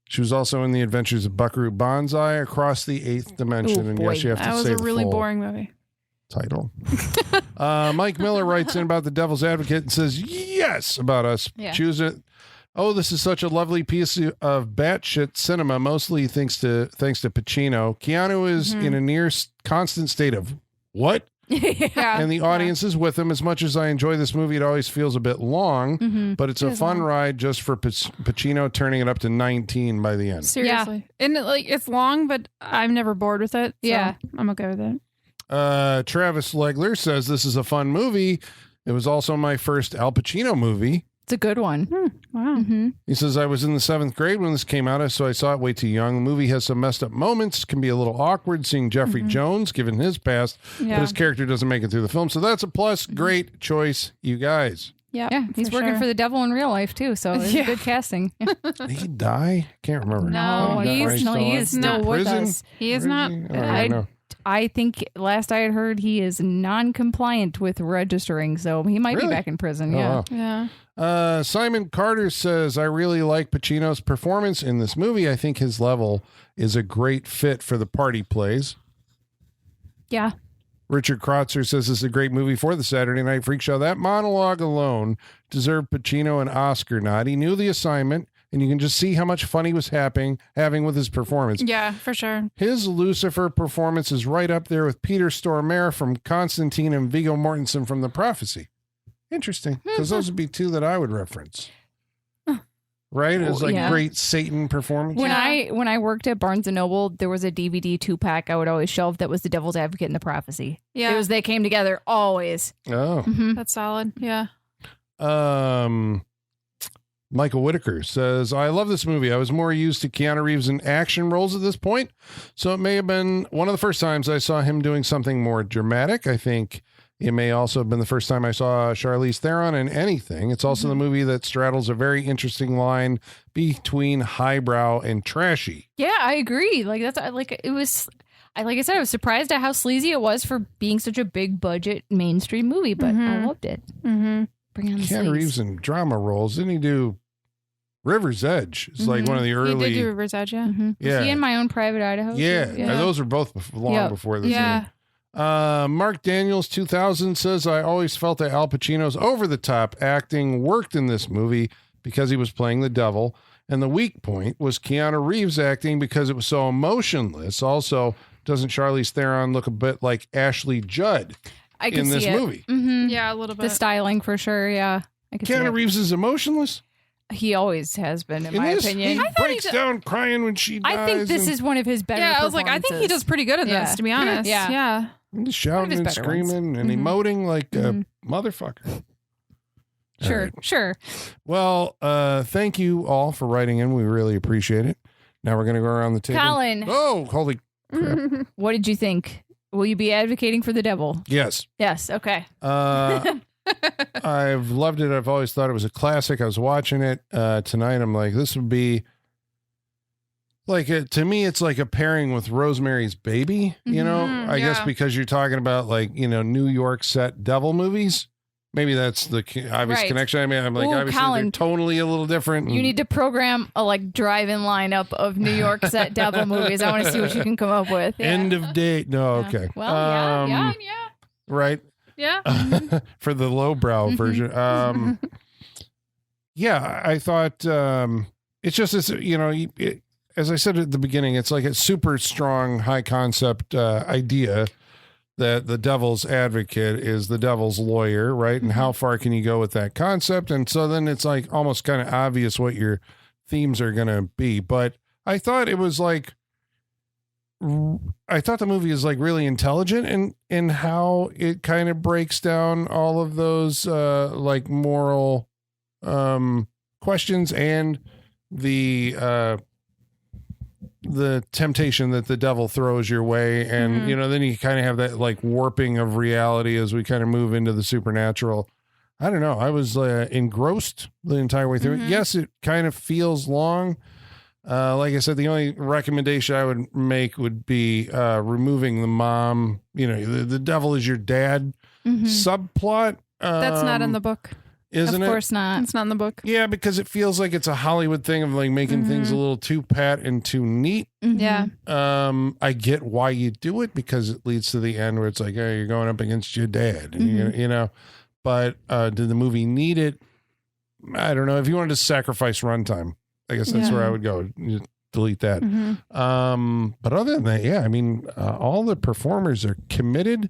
She was also in The Adventures of Buckaroo Banzai, Across the Eighth Dimension. Oh, and boy. yes, you have to That was say a the really full boring movie. title. Mike Miller writes in about The Devil's Advocate and says, yes, about us. Yeah. Choose it. Oh, this is such a lovely piece of batshit cinema, mostly thanks to Pacino. Keanu is in a near constant state of what? Yeah. And the audience is with him. As much as I enjoy this movie, it always feels a bit long, but it's a fun ride just for Pacino turning it up to 19 by the end. Seriously. And it's long, but I'm never bored with it. So Yeah. I'm okay with it. Travis Legler says this is a fun movie. It was also my first Al Pacino movie. It's a good one. Wow. He says, I was in the 7th grade when this came out, so I saw it way too young. The movie has some messed up moments, can be a little awkward seeing Jeffrey Jones, given his past, but Yeah. his character doesn't make it through the film. So that's a plus. Great choice, you guys. Yeah. Yeah, he's working for the devil in real life too, so it's good casting. Did he die? Can't remember. No, he's still with prison? us. He is not. Oh, I don't know. I think last I had heard he is non-compliant with registering, so he might Really? be back in prison. Oh, Yeah. wow. Yeah. Simon Carter says, I really like Pacino's performance in this movie. I think his level is a great fit for the part he plays. Yeah. Richard Krotzer says this is a great movie for the Saturday Night Freak Show. That monologue alone deserved Pacino an Oscar nod. He knew the assignment, and you can just see how much fun he was having with his performance. Yeah, for sure. His Lucifer performance is right up there with Peter Stormare from Constantine and Viggo Mortensen from The Prophecy. Interesting, because those would be two that I would reference. Right? It's like Yeah. great Satan performance. When I worked at Barnes and Noble, there was a DVD 2-pack I would always shelve that was The Devil's Advocate and The Prophecy. Yeah. They came together always. Oh. That's solid. Yeah. Michael Whitaker says, I love this movie. I was more used to Keanu Reeves in action roles at this point, so it may have been one of the first times I saw him doing something more dramatic. I think it may also have been the first time I saw Charlize Theron in anything. It's also the movie that straddles a very interesting line between highbrow and trashy. Yeah, I agree. Like that's like it was. Like I said, I was surprised at how sleazy it was for being such a big budget mainstream movie, but I loved it. Mm-hmm. Bring on the Keanu sleaze. Reeves in drama roles. Didn't he do River's Edge? It's like one of the He early. did do River's Edge, yeah. Yeah. Was he in My Own Private Idaho? Yeah. Yeah. Those are both long Yep. before this. Yeah. Mark Daniels 2000 says, I always felt that Al Pacino's over-the-top acting worked in this movie because he was playing the devil, and the weak point was Keanu Reeves acting because it was so emotionless. Also, doesn't Charlize Theron look a bit like Ashley Judd I can in this see it. movie? Mm-hmm. Yeah, a little bit. The styling for sure. Yeah, I can see Keanu it. Reeves is emotionless? He always has been, in In my this, opinion. he breaks down crying when she dies. I think this and is one of his better. Yeah, I was like, I think he does pretty good at Yeah. this, to be honest. Yeah. Yeah. just shouting his and better ones. screaming and emoting like a motherfucker. Sure, All right. sure. Well, thank you all for writing in. We really appreciate it. Now we're going to go around the table. Colin. Oh, holy crap. What did you think? Will you be advocating for the devil? Yes. Yes. Okay. I've loved it. I've always thought it was a classic. I was watching it tonight. I'm like, this would be like, to me, it's like a pairing with Rosemary's Baby, you know, I guess because you're talking about like, you know, New York set devil movies. Maybe that's the obvious connection. I mean, I'm like, obviously Colin, they're totally a little different. You need to program a like drive-in lineup of New York set devil movies. I want to see what you can come up with. Yeah. End of date. No, Yeah. okay. Well, yeah. Right. Yeah. For the lowbrow version. Yeah, I thought it's just this, you know, as I said at the beginning, it's like a super strong, high concept idea that the devil's advocate is the devil's lawyer, right? And how far can you go with that concept? And so then it's like almost kind of obvious what your themes are going to be. But I thought it was like, I thought the movie is like really intelligent in how it kind of breaks down all of those like moral questions and the temptation that the devil throws your way. And, you know, then you kind of have that like warping of reality as we kind of move into the supernatural. I don't know. I was engrossed the entire way through it. Yes, it kind of feels long. Like I said, the only recommendation I would make would be removing the mom, you know, the devil is your dad subplot. That's not in the book. Isn't it? Of course not. It's not in the book. Yeah, because it feels like it's a Hollywood thing of like making things a little too pat and too neat. Yeah. I get why you do it because it leads to the end where it's like, oh, you're going up against your dad, and you know. But did the movie need it? I don't know. If you wanted to sacrifice runtime, I guess that's where I would go. You delete that. But other than that, yeah, I mean, all the performers are committed.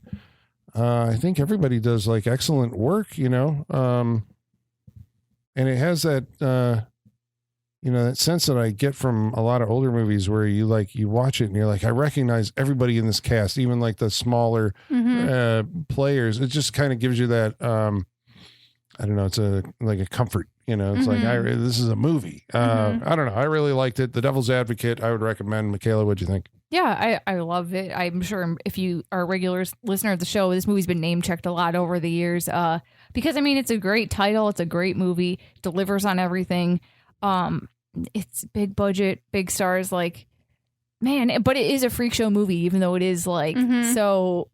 I think everybody does like excellent work, you know. And it has that, you know, that sense that I get from a lot of older movies where you watch it and you're like, I recognize everybody in this cast, even like the smaller players. It just kind of gives you that, I don't know, it's like a comfort, you know, it's like, this is a movie. I don't know. I really liked it. The Devil's Advocate, I would recommend. Michaela, what'd you think? Yeah, I love it. I'm sure if you are a regular listener of the show, this movie's been name checked a lot over the years. Because I mean, it's a great title. It's a great movie. Delivers on everything. It's big budget, big stars. Like, man, but it is a freak show movie, even though it is like so.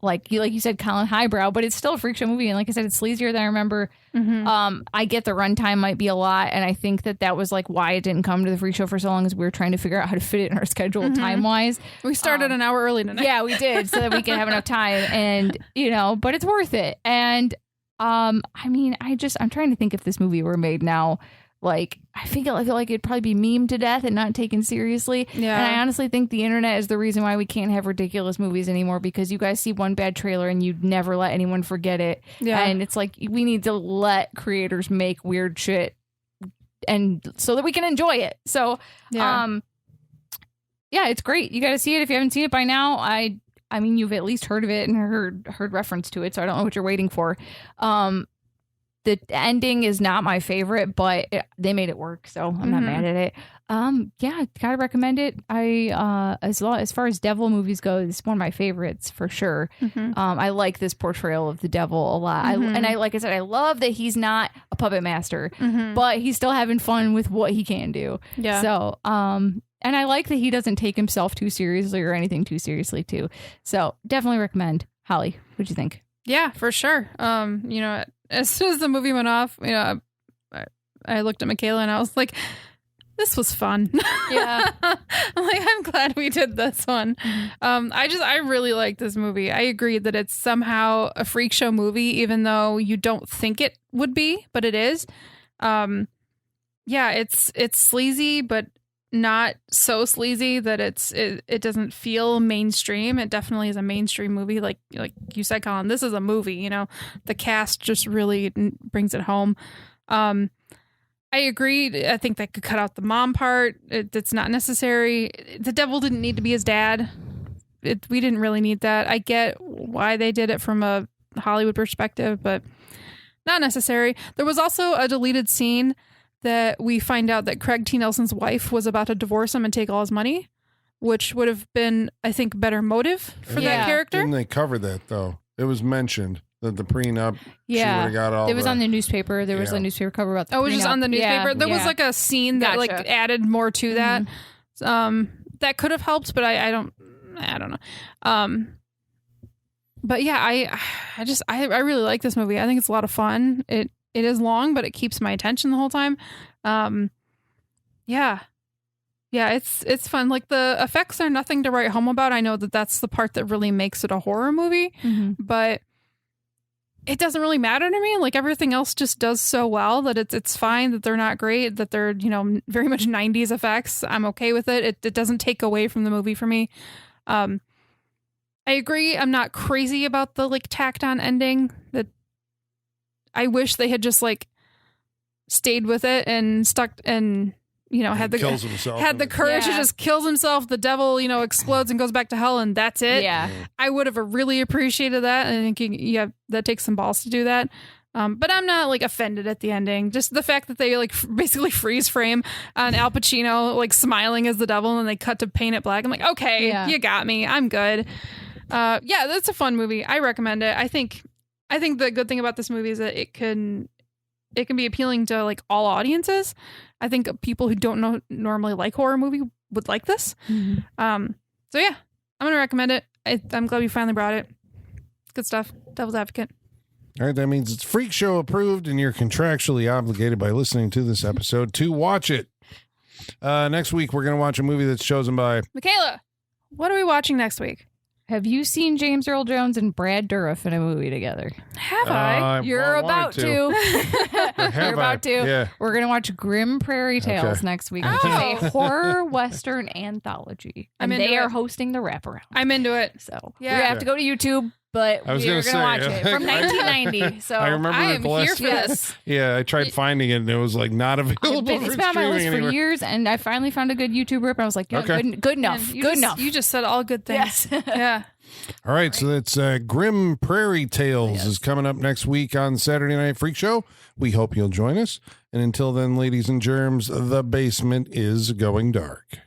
Like you said, Colin, highbrow, but it's still a freak show movie. And like I said, it's sleazier than I remember. I get the runtime might be a lot. And I think that was like why it didn't come to the freak show for so long, is we were trying to figure out how to fit it in our schedule time wise. We started an hour early tonight. Yeah, we did, so that we could have enough time. And, you know, but it's worth it. And I mean, I'm trying to think if this movie were made now. Like, I feel like it'd probably be memed to death and not taken seriously. Yeah. And I honestly think the internet is the reason why we can't have ridiculous movies anymore, because you guys see one bad trailer and you'd never let anyone forget it. Yeah. And it's like, we need to let creators make weird shit and so that we can enjoy it. So, yeah, it's great. You got to see it if you haven't seen it by now. I mean, you've at least heard of it and heard reference to it, so I don't know what you're waiting for. The ending is not my favorite, but they made it work, so I'm not mad at it. Yeah, gotta recommend it. As far as devil movies go, it's one of my favorites for sure. I like this portrayal of the devil a lot. Like I said, I love that he's not a puppet master, but he's still having fun with what he can do. Yeah. So, and I like that he doesn't take himself too seriously or anything too seriously too. So definitely recommend. Holly, what'd you think? Yeah, for sure. You know, as soon as the movie went off, you know, I looked at Michaela and I was like, this was fun. Yeah. I'm like, I'm glad we did this one. I really like this movie. I agree that it's somehow a freak show movie, even though you don't think it would be, but it is. Yeah, it's sleazy, but not so sleazy that it doesn't feel mainstream. It definitely is a mainstream movie. Like you said, Colin, this is a movie, you know, the cast just really brings it home. I agree. I think they could cut out the mom part. It's not necessary. The devil didn't need to be his dad. We didn't really need that. I get why they did it from a Hollywood perspective, but not necessary. There was also a deleted scene that we find out that Craig T. Nelson's wife was about to divorce him and take all his money, which would have been, I think, better motive for that character. Didn't they cover that, though? It was mentioned that the prenup, she would have got all it was on the newspaper. There was a newspaper cover about the prenup. Oh, it was just on the newspaper? There was like a scene that like added more to that. That could have helped, but I don't know. But yeah, I really like this movie. I think it's a lot of fun. It is long, but it keeps my attention the whole time. Yeah, it's fun. Like the effects are nothing to write home about. I know that that's the part that really makes it a horror movie, but it doesn't really matter to me. Like everything else just does so well that it's fine that they're not great, that they're, very much 90s effects. I'm okay with it. It doesn't take away from the movie for me. I agree. I'm not crazy about the like tacked on ending. That I wish they had just like stayed with it and stuck and had the courage to just kills himself. The devil explodes and goes back to hell, and that's it. Yeah, I would have really appreciated that. And I think that takes some balls to do that. But I'm not like offended at the ending. Just the fact that they like basically freeze frame on Al Pacino like smiling as the devil, and they cut to paint it black. I'm like, okay, you got me. I'm good. Yeah, that's a fun movie. I recommend it. I think the good thing about this movie is that it can be appealing to like all audiences. I think people who don't normally like horror movie would like this. So yeah, I'm gonna recommend it. I'm glad we finally brought it. Good stuff. Devil's Advocate. All right, that means it's Freak Show approved, and you're contractually obligated by listening to this episode to watch it. Next week, we're going to watch a movie that's chosen by Michaela. What are we watching next week? Have you seen James Earl Jones and Brad Dourif in a movie together? Have I? You're about to. You're about to. Yeah. We're going to watch Grim Prairie Tales next week, which is a horror western anthology. And they are hosting the wraparound. I'm into it. So we're going to have to go to YouTube, but we're going to watch it from 1990. So I remember I am here for this. Yeah, I tried finding it and it was like not available. It's been on my list for years, and I finally found a good YouTube rip. And I was like, good enough. Good enough. You just said all good things. Yes. Yeah. All right, so that's Grim Prairie Tales is coming up next week on Saturday Night Freak Show. We hope you'll join us. And until then, ladies and germs, the basement is going dark.